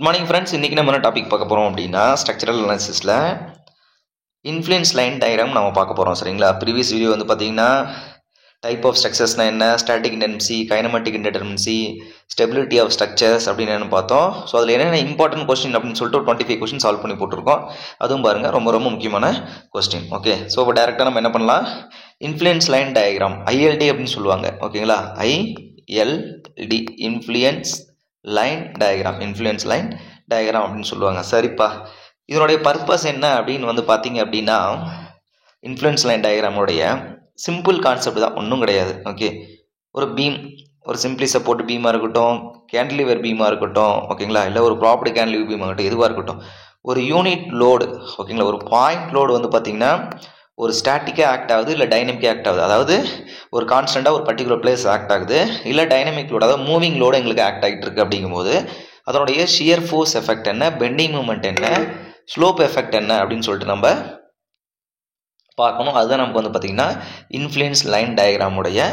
Morning friends, இன்றைக்கி நம்ம என்ன டாபிக் பார்க்க போகிறோம் அப்படின்னா ஸ்ட்ரக்சரல் அனாலிசிஸில் இன்ஃப்ளூயன்ஸ் லைன் டயக்ராம் நம்ம பார்க்க போகிறோம். சரிங்களா? ப்ரீவியஸ் வீடியோ வந்து பார்த்தீங்கன்னா டைப் ஆஃப் ஸ்ட்ரக்சர்ஸ்னால் என்ன, static indeterminacy, kinematic indeterminacy, stability of structures அப்படின்னு என்ன பார்த்தோம். ஸோ அதில் என்னென்ன இம்பார்ட்டன்ட் கொஸ்டின் அப்படின்னு சொல்லிட்டு 25 கொஸ்டின் சால்வ் பண்ணி போட்டிருக்கோம். அதுவும் பாருங்கள், ரொம்ப ரொம்ப முக்கியமான கொஸ்டின். ஓகே, ஸோ இப்போ டேரெக்டாக நம்ம என்ன பண்ணலாம், இன்ஃப்ளூயன்ஸ் லைன் டயக்ராம் ஐஎல்டி அப்படின்னு சொல்லுவாங்க. ஓகேங்களா? ILD influence line diagram, influence line diagram அப்படின்னு சொல்லுவாங்க. சரிப்பா, இதனுடைய பர்பஸ் என்ன அப்படின்னு வந்து பார்த்தீங்க அப்படின்னா, இன்ஃப்ளூயன்ஸ் லைன் டயக்ராமோடைய சிம்பிள் கான்செப்ட் தான், ஒன்றும் கிடையாது. ஓகே, ஒரு பீம், ஒரு சிம்பிளி சப்போர்ட் பீமாக இருக்கட்டும், கேண்டிலிவர் பீமாக இருக்கட்டும், ஓகேங்களா, இல்லை ஒரு ப்ராப்பர்ட்டி கேண்டிலிவர் பீமாக இருக்கட்டும், எதுவாக இருக்கட்டும், ஒரு யூனிட் லோடு, ஓகேங்களா, ஒரு பாயிண்ட் லோடு வந்து பார்த்தீங்கன்னா ஒரு ஸ்டாட்டிக்காக ஆக்ட் ஆகுது, இல்லை டைனமிக்காக ஆக்ட் ஆகுது. அதாவது ஒரு கான்ஸ்டண்ட்டாக ஒரு பர்டிகுலர் பிளேஸ் ஆக்ட் ஆகுது, இல்லை டைனமிக் லோடு, அதாவது மூவிங் லோடு எங்களுக்கு ஆக்ட் ஆகிட்டு இருக்கு. அப்படிங்கும்போது அதனுடைய ஷியர் ஃபோர்ஸ் எஃபெக்ட் என்ன, பெண்டிங் மூமெண்ட் என்ன, ஸ்லோப் எஃபெக்ட் என்ன அப்படின்னு சொல்லிட்டு நம்ம பார்க்கணும். அதுதான் நமக்கு வந்து பார்த்தீங்கன்னா இன்ஃப்ளூயன்ஸ் லைன் டயக்ராமுடைய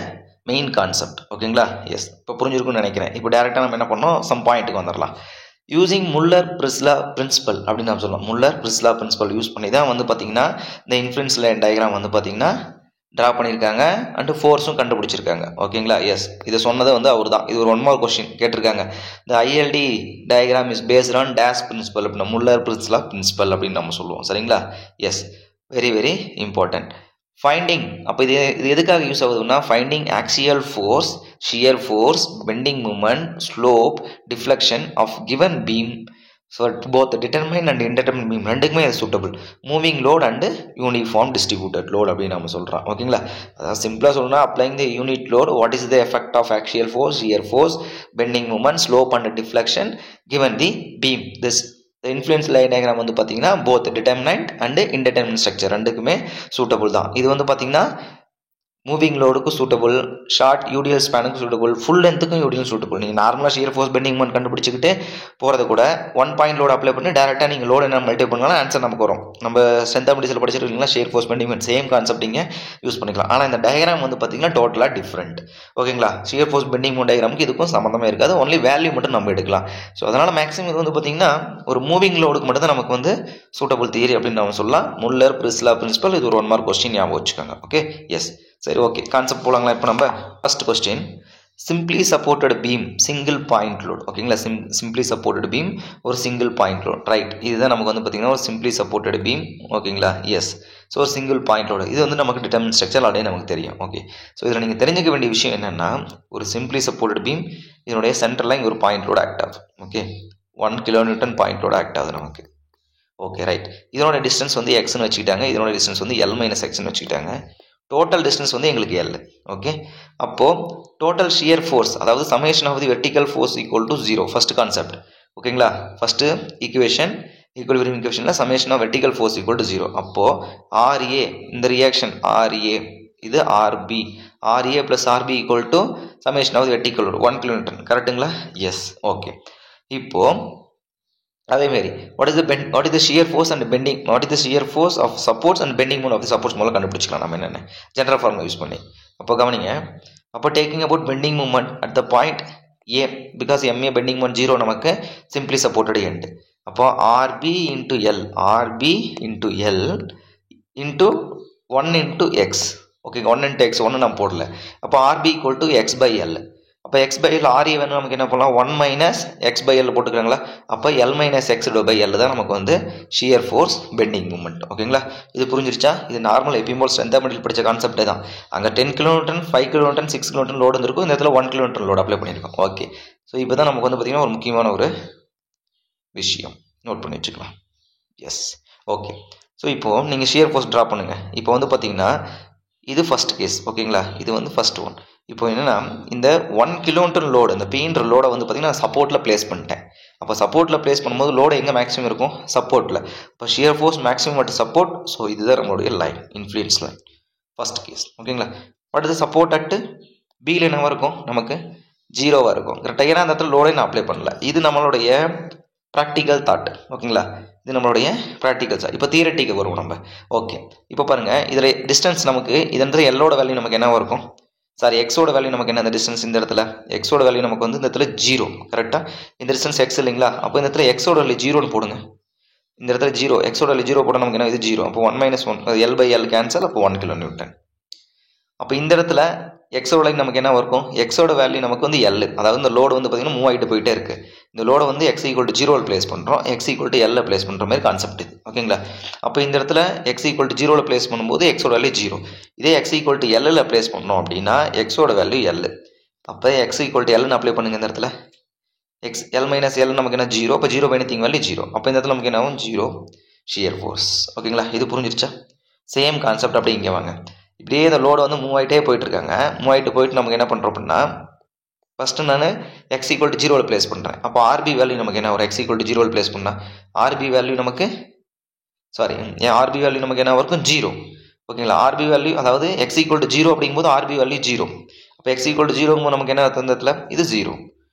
மெயின் கான்செப்ட். ஓகேங்களா? எஸ், இப்போ புரிஞ்சிருக்குன்னு நினைக்கிறேன். இப்போ டேரெக்டாக நம்ம என்ன பண்ணோம், சம் பாயிண்ட்டுக்கு வந்துடலாம். யூசிங் முல்லர்-பிரிஸ்லா பிரின்சிபல் அப்படின்னு நம்ம சொல்லலாம். முல்லர்-பிரிஸ்லா பிரின்சிபல் யூஸ் பண்ணி தான் வந்து பார்த்தீங்கன்னா இந்த இன்ஃப்ளூயன்ஸ் லைன் டயக்ராம் வந்து பார்த்தீங்கன்னா ட்ரா பண்ணியிருக்காங்க அண்டு ஃபோர்ஸும் கண்டுபிடிச்சிருக்காங்க. ஓகேங்களா? எஸ், இதை சொன்னதை வந்து அவர் தான். இது ஒரு 1 மார்க் கொஸ்டின் கேட்டிருக்காங்க. இந்த ILD diagram is based on dash principle அப்படின்னா முல்லர்-பிரிஸ்லா பிரின்சிபல் அப்படின்னு நம்ம சொல்லுவோம். சரிங்களா? Yes, very very important. Finding, அப்போ இது எதுக்காக யூஸ் ஆகுதுன்னா, finding axial force, shear force, bending moment, slope, deflection of given beam for both determinate and indeterminate beam ரெண்டுக்குமே அது suitable. Moving load and uniform distributed load அப்படின்னு நம்ம சொல்கிறோம். ஓகேங்களா? அதாவது சிம்பிளாக சொல்லணும்னா, applying the unit load, what is the effect of axial force, shear force, bending moment, slope and deflection given the beam. This influence line diagram வந்து பார்த்தீங்கன்னா both determinate and indeterminate structure ரெண்டுக்குமே சூட்டபிள் தான். இது வந்து பார்த்தீங்கன்னா moving லோடுக்கும் suitable, short UTL ஸ்பேனுக்கும் suitable, full லென்த்துக்கும் யூடிஎல் சூட்டபிள். நீங்கள் நார்மலாக ஷியர் ஃபோர்ஸ் பெண்டிங் மூமெண்ட் கண்டுபிடிச்சிக்கிட்டு போகிறது கூட 1 பாயிண்ட் லோடு அப்ளை பண்ணி டேரெக்டாக நீங்கள் லோடு என்ன மல்டிப்ளை பண்ணாலும் ஆன்சர் நமக்கு வரும். நம்ம ஸ்ட்ரென்த் ஆஃப் மெட்டீரியல் படிச்சிருக்கீங்களா, shear force bending moment same concept நீங்கள் யூஸ் பண்ணிக்கலாம். ஆனால் இந்த டயக்ராம் வந்து பார்த்தீங்கன்னா டோட்டலாக டிஃப்ரெண்ட். ஓகேங்களா? ஷியர் ஃபோர்ஸ் பெண்டிங் மூமெண்ட் டயக்ராமுக்கு இதுக்கும் சம்மந்தமே இருக்காது, ஒன்லி வேல்யூ மட்டும் நம்ம எடுக்கலாம். ஸோ அதனால் மேக்ஸிமம் இது வந்து பார்த்தீங்கன்னா ஒரு மூவிங் லோடுக்கு மட்டும் தான் நமக்கு வந்து சூட்டபிள் தியரி அப்படின்னு நம்ம சொல்லலாம். முல்லர்-பிரிஸ்லா பிரின்சிபல், இது ஒரு 1 மார்க் கொஸ்டின் ஞாபகம் வச்சுக்கோங்க. ஓகே, எஸ், சரி, ஓகே, கான்செப்ட் போலாங்களா? இப்போ நம்ம first question, simply supported beam single point load. ஓகேங்களா? சிம்பிளி சப்போர்ட்டட் பீம் ஒரு சிங்கிள் பாயிண்ட் லோட், ரைட். இதுதான் நமக்கு வந்து பார்த்தீங்கன்னா ஒரு சிம்பிளி சப்போர்ட்டட் பீம். ஓகேங்களா? எஸ், ஸோ ஒரு சிங்கிள் பாயிண்ட் லோடு. இது வந்து நமக்கு டிட்டர்மின் ஸ்ட்ரக்சர் ஆல்ரெடி நமக்கு தெரியும். ஓகே, ஸோ இதில் நீங்கள் தெரிஞ்சுக்க வேண்டிய விஷயம் என்னென்னா, ஒரு சிம்பிளி சப்போர்ட்டட் பீம் இதனுடைய சென்டரில் இங்கே ஒரு பாயிண்ட் லோடு ஆக்ட் ஆகுது. Okay, 1 kilonewton point load act ஆகுது நமக்கு. Okay, right. இதனோட டிஸ்டன்ஸ் வந்து எக்ஸ்ன்னு வச்சுக்கிட்டாங்க, இதனோட டிஸ்டன்ஸ் வந்து L - Xன்னு வச்சுக்கிட்டாங்க. டோட்டல் டிஸ்டன்ஸ் வந்து எங்களுக்கு L. ஓகே, அப்போது டோட்டல் ஷியர் ஃபோர்ஸ், அதாவது summation of the vertical force equal to 0. First concept. ஓகேங்களா? ஃபர்ஸ்ட்டு ஈக்குவேஷன், ஈக்குவலிபிரியம் ஈக்குவேஷனில் summation of vertical force equal to 0. அப்போது RA, இந்த ரியாக்ஷன் RA, இது RB, RA + RB equal to summation of the vertical 1 kilometre. கரெக்டுங்களா? Yes, okay. இப்போது அதேமாரி what is the shear force and bending, what is the shear force of supports and bending moment of the supports மூலம் கண்டுபிடிச்சிக்கலாம் நம்ம என்னென்ன general formula use பண்ணி. அப்போ கவனிங்க, அப்போ taking about bending moment at the point A, because MA bending moment 0 நமக்கு simply supported end. அப்போ RB into L, RB into L into 1 into X. Okay, 1 into X, 1 நம்ம போடல. அப்போ RB ஈக்குவல் டு X/L. அப்போ X/L RA வேணும், நமக்கு என்ன பண்ணலாம், 1 - X/L போட்டுக்கிறாங்களா? அப்போ L - X/L தான் நமக்கு வந்து ஷியர் ஃபோர்ஸ் பெண்டிங் மூமெண்ட். ஓகேங்களா? இது புரிஞ்சிருச்சா? இது நார்மல் எப்பயும் ஸ்ட்ரென்த் ஆஃப் மெட்டீரியல் படித்த கான்செப்டே தான். அங்கே 10 கிலோமீட்டர், 5 கிலோமீட்டர், 6 கிலோமீட்டர் லோடு இருந்திருக்கும், இந்த இடத்துல 1 கிலோமீட்டர் லோடு அப்ளை பண்ணியிருக்கோம். ஓகே, ஸோ இப்போ தான் நமக்கு வந்து பார்த்தீங்கன்னா ஒரு முக்கியமான ஒரு விஷயம் நோட் பண்ணி வச்சுக்கலாம். S, okay. ஸோ இப்போது நீங்கள் ஷியர் ஃபோர்ஸ் ட்ரா பண்ணுங்கள். இப்போ வந்து பார்த்தீங்கன்னா இது ஃபர்ஸ்ட் கேஸ். ஓகேங்களா? இது வந்து ஃபர்ஸ்ட் ஒன். இப்போ என்னென்னா, இந்த 1 கிலோமீட்டர் லோடு, இந்த பீன்ற லோடை வந்து பார்த்தீங்கன்னா சப்போர்ட்டில் ப்ளேஸ் பண்ணிட்டேன். அப்போ சப்போர்ட்டில் ப்ளேஸ் பண்ணும்போது லோடு எங்கே மேக்ஸிமம் இருக்கும், சப்போர்ட்டில். இப்போ shear force maximum at support. So இதுதான் நம்மளுடைய line, influence line, first case. ஓகேங்களா? வாட் இஸ் சப்போர்ட் அட்டு பியில் என்னவாக இருக்கும், நமக்கு 0வாக இருக்கும். கரெக்டாக, ஏன்னா அந்த இடத்துல லோடை நான் அப்ளை பண்ணல. இது நம்மளுடைய ப்ராக்டிக்கல் தாட். ஓகேங்களா? இது நம்மளுடைய ப்ராக்டிக்கல் தாட். இப்போ தியரட்டிக்கு வருவோம் நம்ம. ஓகே, இப்போ பாருங்கள், இதில் டிஸ்டன்ஸ் நமக்கு இதன் எல்லோட வேல்யூ நமக்கு என்னவாக இருக்கும், சாரி எக்ஸோட வேல்யூ நமக்கு என்ன, இந்த டிஸ்டன்ஸ் இந்த இடத்துல எக்ஸோட வேல்யூ நமக்கு வந்து இந்த இடத்துல 0 கரெக்டாக. இந்த டிஸ்டன்ஸ் எக்ஸ் இல்லைங்களா, அப்போ இந்த இடத்துல எக்ஸோட வேல்யூ 0ன்னு போடுங்க. இந்த இடத்துல 0 எக்ஸோட வேல்யூ 0 போட்டால் நமக்கு என்ன, இது 0. அப்போ 1 - 1 L/L கேன்சல், அப்போ 1 kN. அப்போ இந்த இடத்துல எக்ஸோட வேல்யூ நமக்கு என்ன இருக்கும், எக்ஸோட வேல்யூ நமக்கு வந்து L, அதாவது இந்த லோடு வந்து பார்த்தீங்கன்னா மூவ் ஆகிட்டு போயிட்டே இருக்குது. இந்த லோடை வந்து x = 0 பிளேஸ் பண்ணுறோம், x = L பிளேஸ் பண்ணுற மாதிரி கான்செப்ட் இது, ஓகேங்களா. அப்போ இந்த இடத்துல x = 0 பிளேஸ் பண்ணும்போது எக்ஸோட வேல்யூ 0. இதே x = L பிளேஸ் பண்ணோம் அப்படின்னா எக்ஸோட வேல்யூ L. அப்போ x = Lன்னு அப்ளை பண்ணுங்க. இந்த இடத்துல L - L நமக்கு என்ன 0, அப்போ 0 anything வேல்யூ 0. அப்போ இந்த இடத்துல நமக்கு என்ன ஆகும், 0 ஷியர் ஃபோர்ஸ், ஓகேங்களா. இது புரிஞ்சிருச்சா? சேம் கான்செப்ட் அப்படியே இங்கே வாங்க. இப்படியே இந்த லோடு வந்து மூவ் ஆகிட்டே போயிட்டு இருக்காங்க. மூவ் ஆகிட்டு போயிட்டு நமக்கு என்ன பண்ணுறோம் அப்படின்னா, ஃபஸ்ட்டு நான் x = 0 பிளேஸ் பண்ணுறேன். அப்போ RB வேல்யூ நமக்கு என்ன வரும், x = 0 பிளேஸ் பண்ணால் RB வேல்யூ நமக்கு RB வேல்யூ நமக்கு என்ன இருக்கும், 0, ஓகேங்களா. RB வேல்யூ அதாவது x = 0 அப்படிங்கும்போது RB வேல்யூ 0. அப்போ x = 0 நமக்கு என்ன தந்தத்தில் இது 0.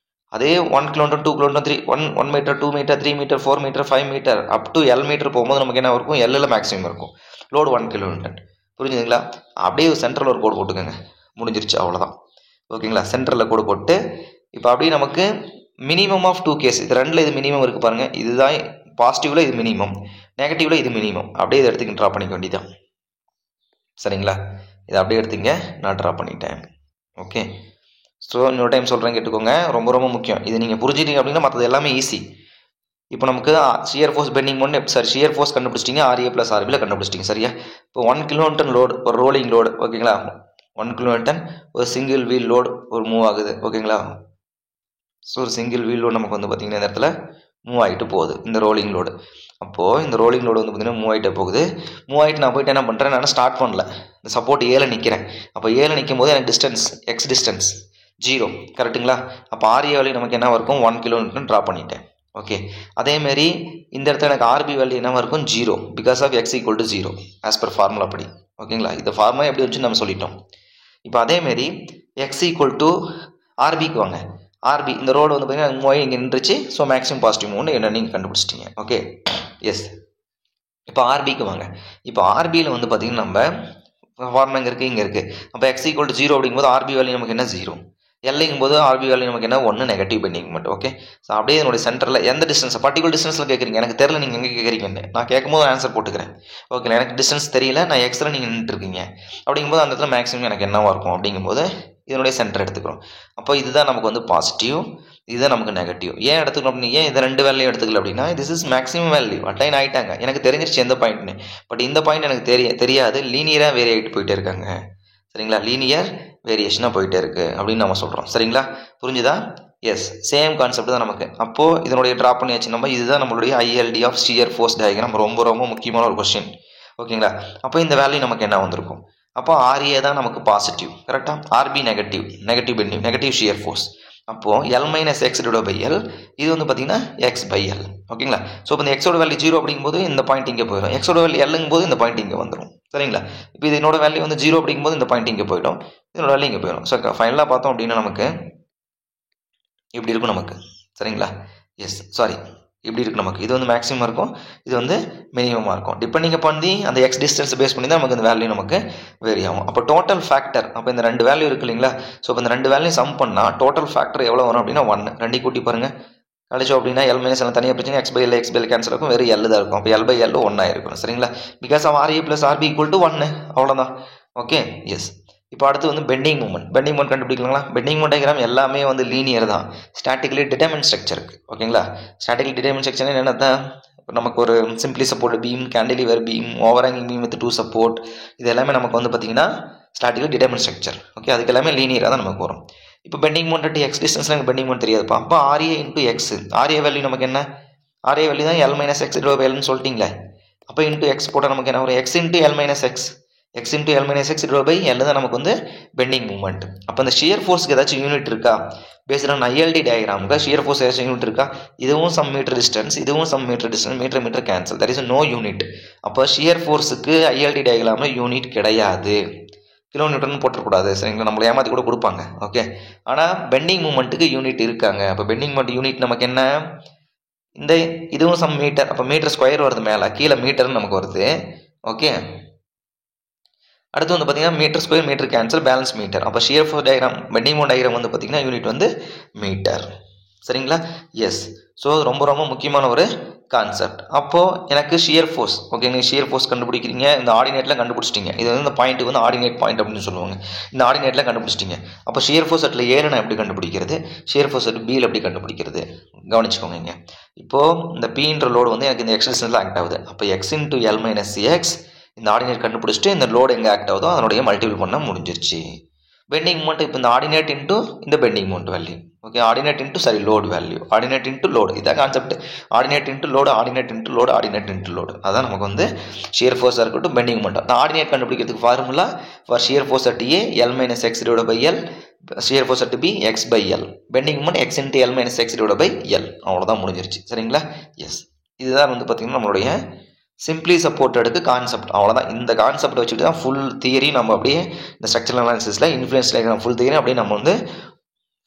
அதே 1 kN 2 kN 3 1 metre 2 metre 3 metre 4 metre 5 metre up to L metre போகும்போது நமக்கு என்ன இருக்கும், L மேக்ஸிமம் இருக்கும். Load 1 kN. புரிஞ்சுதுங்களா? அப்படியே சென்ட்ரல் ஒரு கோடு போட்டுக்கோங்க, முடிஞ்சிருச்சு, அவ்வளோதான், ஓகேங்களா. சென்ட்ரலில் கோடு போட்டு இப்போ அப்படியே நமக்கு மினிமம் ஆஃப் 2 கேஸ், இது ரெண்டில் இது மினிமம் இருக்குது பாருங்கள். இதுதான் பாசிட்டிவில் இது மினிமம், நெகட்டிவில் இது மினிமம். அப்படியே இதை எடுத்துக்க ட்ரா பண்ணிக்க வேண்டியதான், சரிங்களா. இதை அப்படியே எடுத்துங்க, நான் ட்ரா பண்ணிட்டேன். ஓகே, ஸோ இன்னொரு டைம் சொல்கிறேன் கேட்டுக்கோங்க, ரொம்ப ரொம்ப முக்கியம். இது நீங்கள் புரிஞ்சிட்டீங்க அப்படின்னா மற்றது எல்லாமே ஈஸி. இப்போ நமக்கு shear force bending moment shear force கண்டுபிடிச்சிட்டிங்க, RA + RB கண்டுபிடிச்சிட்டிங்க, சரியா. இப்போ 1 kN லோடு, ஒரு ரோலிங் லோடு, ஓகேங்களா. 1 kN ஒரு சிங்கிள் வீல் லோடு ஒரு மூவ் ஆகுது, ஓகேங்களா. ஸோ ஒரு சிங்கிள் வீல் லோடு நமக்கு வந்து பார்த்திங்கன்னா இந்த இடத்துல மூவ் ஆகிட்டு போகுது, இந்த ரோலிங் லோடு. அப்போது இந்த ரோலிங் லோடு வந்து பார்த்திங்கன்னா மூவ் ஆகிட்டே போகுது. மூவ் ஆகிட்டு நான் போய்ட்டு என்ன பண்ணுறேன், நான் ஸ்டார்ட் பண்ணல, இந்த சப்போர்ட் Aல நிற்கிறேன். அப்போ Aல நிற்கும் போது எனக்கு டிஸ்டன்ஸ் x டிஸ்டன்ஸ் 0, கரெக்டுங்களா. அப்போ RA வேல்யூ நமக்கு என்ன இருக்கும், 1 kN ட்ரா பண்ணிட்டேன். ஓகே, அதேமாரி இந்த இடத்துல எனக்கு RB வேல்யூ என்ன இருக்கும், 0, because of x = 0 as per formula படி, ஓகேங்களா. இந்த ஃபார்முலா எப்படி வச்சு நம்ம சொல்லிட்டோம். இப்போ அதேமாரி x = RBக்கு வாங்க. RB இந்த ரோடு வந்து பார்த்தீங்கன்னா மூவ் ஆகி இங்கே நின்றுச்சு. ஸோ மேக்ஸிமம் பாசிட்டிவ் மூவ்னு என்ன நீங்கள் கண்டுபிடிச்சிட்டிங்க, ஓகே. எஸ், இப்போ RBக்கு வாங்க. இப்போ RBயில் வந்து பார்த்தீங்கன்னா நம்ம ஃபார்முலா இங்கே இருக்குது. அப்போ x = 0 அப்படிங்கும்போது RB வேல்யூ நமக்கு என்ன 0, எல்லைங்கும்போது RB வேல்யூ நமக்கு என்ன 1, negative bending moment, okay. So அப்படியே என்னுடைய சென்டரில் எந்த டிஸ்டன்ஸ், பர்டிகுலர் டிஸ்டன்ஸில் கேட்குறீங்க, எனக்கு தெரியல நீங்கள் எங்கே கேட்குறீங்கன்னு. நான் கேட்கும்போது ஆன்சர் போட்டுக்கிறேன், ஓகே. எனக்கு டிஸ்டன்ஸ் தெரியல, நான் எக்ஸில் நீங்கள் நின்றுருக்கீங்க அப்படிங்கும்போது அந்த இடத்துல மேக்ஸிமம் எனக்கு என்னவாக இருக்கும் அப்படிங்கும்போது இதனுடைய சென்டர் எடுத்துக்கிறோம். அப்போ இதுதான் நமக்கு வந்து பாசிட்டிவ், இதுதான் நமக்கு நெகட்டிவ். ஏன் எடுத்துக்கணும் அப்படின்னு, ஏன் இதை 2 வேல்யூ எடுத்துக்கல அப்படின்னா, this is maximum value, attain ஆகிட்டாங்க, எனக்கு தெரிஞ்சிருச்சு எந்த பாயிண்ட்னு. பட் இந்த பாயிண்ட் எனக்கு தெரியாது, லீனியராக வேரி ஆகிட்டு போயிட்டே இருக்காங்க, சரிங்களா. லீனியர் வேரியேஷனாக போயிட்டே இருக்குது அப்படின்னு நம்ம சொல்கிறோம், சரிங்களா. புரிஞ்சுதா? எஸ், சேம் கான்செப்ட் தான் நமக்கு. அப்போது இதனுடைய ட்ரா பண்ணியாச்சு நம்ம. இதுதான் நம்மளுடைய ILD of shear force diagram. ரொம்ப ரொம்ப முக்கியமான ஒரு கொஸ்டின், ஓகேங்களா. அப்போ இந்த வேல்யூ நமக்கு என்ன வந்திருக்கும், அப்போ RA தான் நமக்கு பாசிட்டிவ், கரெக்டாக. RB negative bending, negative shear force. அப்போது L - X/L இது வந்து பார்த்தீங்கன்னா x/L, ஓகேங்களா. ஸோ இப்போ இந்த எக்ஸோட வேல்யூ 0 அப்படிங்கும்போது இந்த பாயிண்ட் இங்கே போயிடும், எக்ஸோட வேல்யூ Lங்கும்போது இந்த பாயிண்ட் இங்கே வந்துடும், சரிங்களா. இப்போ இது என்னோட வேல்யூ வந்து 0 அப்படிங்கும்போது இந்த பாயிண்ட் இங்கே போயிடும், இதனோட வேல்யூ இங்கே போயிடும். ஸோ ஃபைனலாக பார்த்தோம் அப்படின்னா நமக்கு இப்படி இருக்கும் நமக்கு, சரிங்களா. எஸ், சாரி, இப்படி இருக்குது நமக்கு. இது வந்து மேக்ஸிமம் இருக்கும், இது வந்து மினிமமாக இருக்கும். டிபெண்டிங் பண்ணி அந்த x டிஸ்டன்ஸ் பேஸ் பண்ணி தான் நமக்கு இந்த வேல்யூ நமக்கு வேரி ஆகும். அப்போ டோட்டல் ஃபேக்டர், அப்போ இந்த 2 வேல்யூ இருக்குது இல்லைங்களா. ஸோ இப்போ இந்த 2 வேல்யூ சம் பண்ணால் டோட்டல் ஃபேக்டர் எவ்வளோ வரும் அப்படின்னா 1. 2 கூட்டி பாருங்கள், கழிச்சோம் அப்படின்னா L - L தனியாக பிரச்சனை, x/L கேன்சல் இருக்கும், வெறும் L தான் இருக்கும். அப்போ L/L 1 ஆயிருக்கும், சரிங்களா. பிகாஸ் ஆஃப் RA + RB = 1, அவ்வளோதான், ஓகே. எஸ், இப்போ அடுத்து வந்து பெண்டிங் மூமெண்ட் கண்டுபிடிக்கலாங்களா. பெண்டிங் மூமெண்ட் டயக்ராம் எல்லாமே வந்து லீனியர் தான், ஸ்டாட்டிக்கலி டிட்டர்மின் ஸ்ட்ரக்சருக்கு, ஓகேங்களா. ஸ்டாட்டிக்கலி டிட்டர்மின் ஸ்ட்ரக்சர் என்ன தான், நமக்கு ஒரு simply support beam, cantilever beam, overhanging beam with 2 support, இது எல்லாமே நமக்கு வந்து பார்த்தீங்கன்னா ஸ்டாட்டிக்கலி டிட்டர்மின் ஸ்ட்ரக்சர், ஓகே. அதுக்கு எல்லாமே லீனியராக தான் நமக்கு வரும். இப்போ பெண்டிங் மூமெண்ட் x டிஸ்டன்ஸில் எனக்கு பெண்டிங் மூமெண்ட் தெரியாதுப்பா. அப்போ RA × X, RA வேல்யூ நமக்கு என்ன, RA வேல்யூ தான் L - X/Lன்னு சொல்லிட்டீங்களே. அப்போ இன்ட்டு X போட்டால் நமக்கு என்ன வரும், x × L - X, x × L - X/L தான் நமக்கு வந்து பெண்டிங் மூமெண்ட். அப்போ இந்த ஷியர் ஃபோர்ஸ்க்கு ஏதாச்சும் யூனிட் இருக்கா, பேஸ்ட் ஆன் ILD டயக்ராமுக்கு ஷியர் ஃபோர்ஸ் ஏதாச்சும் யூனிட் இருக்கா, இதுவும் சம் மீட்டர் டிஸ்டன்ஸ், இதுவும் some metre distance, metre cancel, that is no unit. அப்போ ஷியர் ஃபோர்ஸுக்கு ILD டயக்ராமில் யூனிட் கிடையாது, கிலோமீட்டர்னு போட்டக்கூடாது, சரிங்களா. நம்மளை ஏமாற்றி கூட கொடுப்பாங்க, ஓகே. ஆனால் பெண்டிங் மூமெண்ட்டுக்கு யூனிட் இருக்காங்க. அப்போ பெண்டிங் மூமெண்ட் யூனிட் நமக்கு என்ன, இந்த இதுவும் சம் மீட்டர், அப்போ மீட்டர் ஸ்கொயர் வருது, மேலே கீழே மீட்டர்னு நமக்கு வருது, ஓகே. அடுத்து வந்து பார்த்தீங்கன்னா metre square metre cancel balance metre. அப்போ shear force diagram bending moment diagram வந்து பார்த்தீங்கன்னா யூனிட் வந்து மீட்டர். சரிங்களா? எஸ். ஸோ ரொம்ப ரொம்ப முக்கியமான ஒரு கான்செப்ட். அப்போது எனக்கு ஷியர் ஃபோர்ஸ், ஓகே, நீங்கள் ஷியர் ஃபோர்ஸ் கண்டுபிடிக்கிறீங்க, இந்த ஆர்டினேட்டில் கண்டுபிடிச்சிட்டிங்க. இது வந்து இந்த பாயிண்ட்டுக்கு வந்து ஆர்டினேட் பாயிண்ட் அப்படின்னு சொல்லுவாங்க. இந்த ஆர்டினேட்டில் கண்டுபிடிச்சிட்டிங்க. அப்போ ஷியர் ஃபோர்ஸ் அட்டில் ஏல நான் எப்படி கண்டுபிடிக்கிறது, ஷியர் ஃபோர்ஸ் அட் பியில் எப்படி கண்டுபிடிக்கிறது கவனிச்சுக்கோங்க. இங்கே இப்போது இந்த பின்ற லோடு வந்து எனக்கு இந்த எக்ஸ் டிஸ்டன்ஸில் ஆக்ட் ஆகுது. அப்போ x into L minus X இந்த ஆர்டினேட் கண்டுபிடிச்சிட்டு இந்த லோடு எங்கே ஆக்ட் ஆகுதோ அதனுடைய மல்டிபிள் பண்ண முடிஞ்சிருச்சு. பெண்டிங் மோமெண்ட் இப்போ இந்த ஆர்டினேட் இன்ட்டு இந்த bending moment value, okay, ordinate into load value, ordinate into load, இதான் concept. Ordinate into load, ordinate into load, ordinate into load, அதான் நமக்கு வந்து ஷியர் ஃபோர்ஸாக இருக்கட்டும் பெண்டிங் மோமெண்ட். அந்த ஆர்டினேட் கண்டுபிடிக்கிறதுக்கு formula for shear force at A L minus X divide by L, shear force at B X by L, bending moment X into L minus X divide by L. அவ்வளோதான் முடிஞ்சிருச்சு. சரிங்களா? S. இதுதான் வந்து பார்த்திங்கன்னா நம்மளுடைய simply சப்போர்ட்டடுக்கு concept. அவ்வளோதான். இந்த concept வச்சுட்டு தான் ஃபுல் தியரி நம்ம அப்படியே இந்த ஸ்ட்ரக்சரல் அனாலிசிஸில் இன்ஃப்ளூயன்ஸ் டயக்ராம் ஃபுல் தியரி அப்படியே நம்ம வந்து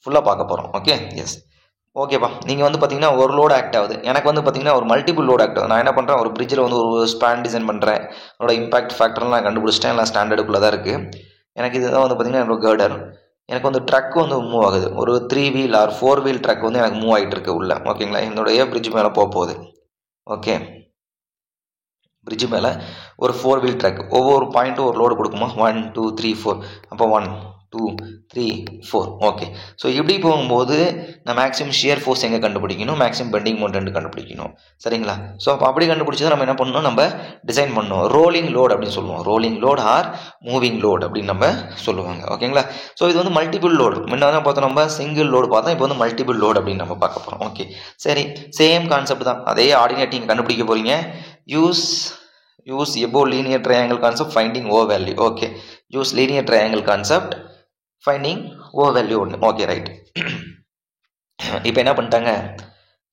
ஃபுல்லாக பார்க்க போகிறோம். Okay, yes. ஓகேப்பா, நீங்கள் வந்து பார்த்தீங்கன்னா ஒரு லோடு ஆக்ட் ஆகுது, எனக்கு வந்து பார்த்தீங்கன்னா ஒரு மல்டிபிள் லோடு ஆக்ட் ஆகுது. நான் என்ன பண்ணுறேன், ஒரு பிரிட்ஜில் வந்து ஒரு ஸ்பேன் டிசைன் பண்ணுறேன், அதோட இம்பாக்ட் ஃபேக்டர்லாம் நான் கண்டுபிடிச்சிட்டேன், எல்லாம் ஸ்டாண்டர்டுக்குள்ளே தான் இருக்குது. எனக்கு இதுதான் வந்து பார்த்தீங்கன்னா என்னோட கேர்டர். எனக்கு வந்து ட்ரக் வந்து மூவ் ஆகுது, ஒரு 3 வீல் ஆர் 4 வீல் ட்ரக் வந்து எனக்கு மூவ் ஆகிட்டு இருக்கு உள்ள, ஓகேங்களா, என்னுடைய பிரிட்ஜ் மேலே போகுது. ஓகே, பிரிட்ஜ் மேலே ஒரு 4 வீல் ட்ரக், ஒவ்வொரு பாயிண்ட்டும் ஒரு லோடு கொடுக்குமா, 1 2 3 4, அப்போ 1 2 3 4. ஓகே, ஸோ இப்படி போகும்போது நான் மேக்ஸிமம் ஷியர் ஃபோர்ஸ் எங்கே கண்டுபிடிக்கணும், மேக்ஸிமம் பெண்டிங் மோமெண்ட் கண்டுபிடிக்கணும். சரிங்களா? ஸோ அப்போ அப்படி கண்டுபிடிச்சது நம்ம என்ன பண்ணணும், நம்ம டிசைன் பண்ணணும். ரோலிங் லோட் அப்படின்னு சொல்லுவோம், rolling load are moving load அப்படின்னு நம்ம சொல்லுவாங்க. ஓகேங்களா? ஸோ இது வந்து மல்டிபிள் லோடு. முன்ன தான் பார்த்தோம் நம்ம சிங்கிள் லோடு பார்த்தோம், இப்போ வந்து மல்டிபிள் லோடு அப்படின்னு நம்ம பார்க்க போகிறோம். ஓகே, சரி, சேம் கான்செப்ட் தான். அதே ஆர்டினேட்டிங் கண்டுபிடிக்க போகிறீங்க. use above linear triangle concept finding O value. Okay, use linear triangle concept finding O value. Okay, right. இப்போ என்ன பண்ணிட்டாங்க,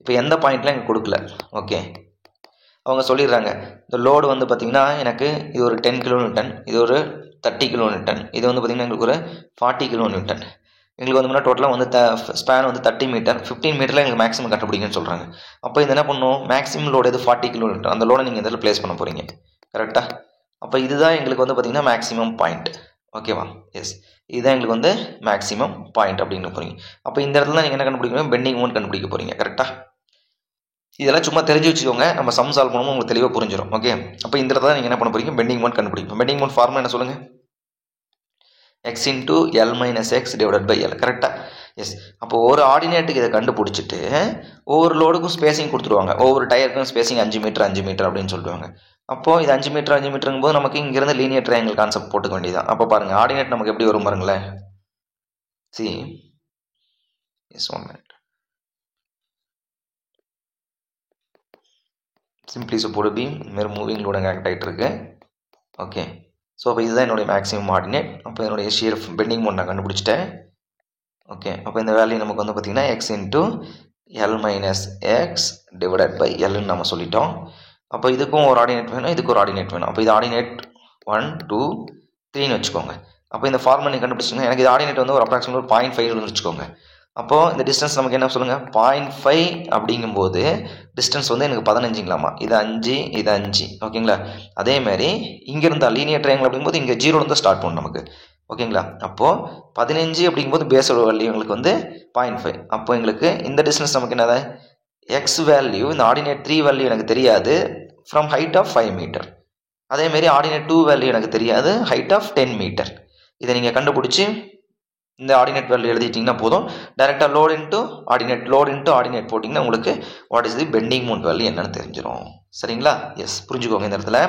இப்போ எந்த பாயிண்ட்லாம் எனக்கு கொடுக்கல. ஓகே, அவங்க சொல்லிடுறாங்க இந்த லோடு வந்து பார்த்திங்கன்னா எனக்கு இது ஒரு 10 kN, இது ஒரு 30 kN, இது வந்து பார்த்திங்கன்னா எங்களுக்கு ஒரு 40 kN. எங்களுக்கு வந்து டோட்டலாக வந்து ஸ்பேன் வந்து 30 மீட்டர், 15 மீட்டரில் எங்களுக்கு மேக்ஸிமம் கண்டுபிடிக்குன்னு சொல்கிறாங்க. அப்போ இது என்ன பண்ணணும், மேக்ஸிமம் லோடு எது 40 kN, அந்த லோடை நீங்கள் இதில் ப்ளேஸ் பண்ண போகிறீங்க. கரெக்டாக? அப்போ இதுதான் எங்களுக்கு வந்து பார்த்திங்கன்னா மேக்ஸிமம் பாயிண்ட். ஓகேவா? எஸ், இதுதான் எங்களுக்கு வந்து மேக்ஸிமம் பாயிண்ட் அப்படின்னு போகிறீங்க. அப்போ இந்த இடத்துல நீங்கள் என்ன கண்டுபிடிக்கணும், பெண்டிங் மோமெண்ட் கண்டுபிடிக்க போகிறீங்க. கரெக்டாக? இதெல்லாம் சும்மா தெரிஞ்சு வச்சுக்கோங்க, நம்ம சம் சால்வ் பண்ணும்போது உங்களுக்கு தெளிவாக புரிஞ்சிடும். ஓகே, அப்போ இந்த இடத்துல நீங்கள் என்ன பண்ண போகிறீங்க, பெண்டிங் மோமெண்ட் கண்டுபிடிக்கும். பெண்டிங் மோமெண்ட் ஃபார்முலா என்ன சொல்லுங்கள், x into L minus X divided by L. கரெக்டாக? எஸ். அப்போ ஒரு ஆர்டினேட்டுக்கு இதை கண்டுபிடிச்சிட்டு ஒவ்வொரு லோடுக்கும் ஸ்பேசிங் கொடுத்துருவாங்க, ஒவ்வொரு டயருக்கும் ஸ்பேசிங் 5 மீட்டர் 5 மீட்டர் அப்படின்னு சொல்லுவாங்க. அப்போது இது 5 மீட்டர் 5 மீட்டருங்கும் போது நமக்கு இங்கேருந்து லீனியர் ட்ரையாங்கிள் கான்செப்ட் போட்டுக்க வேண்டியதான். அப்போ பாருங்கள் ஆர்டினேட் நமக்கு எப்படி வரும் பாருங்களேன். சி yes, 1 minute. Simply support beam இதுமாரி மூவிங் லோடு ஆக்ட் ஆகிட்டு இருக்கு. ஓகே, ஸோ அப்போ இதுதான் என்னுடைய மேக்ஸிமம் ஆர்டினேட். அப்போ என்னுடைய ஷியர் பெண்டிங் மோமெண்ட் நான் கண்டுபிடிச்சிட்டேன். ஓகே, அப்போ இந்த வேல்யூ நமக்கு வந்து பார்த்திங்கன்னா X into L minus X divided by எல்னு நம்ம சொல்லிட்டோம். அப்போ இதுக்கும் ஒரு ஆர்டினேட் வேணும், இதுக்கு ஒரு ஆர்டினேட் வேணும். அப்போ இது ஆர்டினேட் 1 2 3ன்னு வச்சுக்கோங்க. அப்போ இந்த ஃபார்முலா நீங்கள் கண்டுபிடிச்சிங்கன்னா எனக்கு இது ஆர்டினேட் வந்து ஒரு அப்ராக்சிமேட் 0.5 வச்சுக்கோங்க. அப்போது இந்த டிஸ்டன்ஸ் நமக்கு என்ன சொல்லுங்கள், 0.5 அப்படிங்கும்போது டிஸ்டன்ஸ் வந்து எனக்கு 15ங்களாமா. இது 5 இது 5. ஓகேங்களா? அதேமாதிரி இங்கே இருந்தால் லீனியர் ட்ரையாங்கிள் அப்படிங்கும்போது இங்கே 0 ஸ்டார்ட் பண்ணணும் நமக்கு. ஓகேங்களா? அப்போது 15 அப்படிங்கும்போது பேஸோட வேல்யூ எங்களுக்கு வந்து 0.5. அப்போ எங்களுக்கு இந்த டிஸ்டன்ஸ் நமக்கு என்னது, எக்ஸ் வேல்யூ இந்த ஆர்டினேட் 3 வேல்யூ எனக்கு தெரியாது, ஃப்ரம் ஹைட் ஆஃப் 5 மீட்டர். அதேமாரி ஆர்டினேட் 2 வேல்யூ எனக்கு தெரியாது, ஹைட் ஆஃப் 10 மீட்டர். இதை நீங்கள் கண்டுபிடிச்சி இந்த ஆர்டினேட் வேல்யூ எழுதிட்டிங்கன்னா போதும். டைரெக்டாக லோட் இன்ட்டு ஆர்டினேட் போட்டிங்கன்னா உங்களுக்கு what is the bending moment value என்னன்னு தெரிஞ்சிடும். சரிங்களா? எஸ், புரிஞ்சுக்கோங்க இந்த இடத்துல.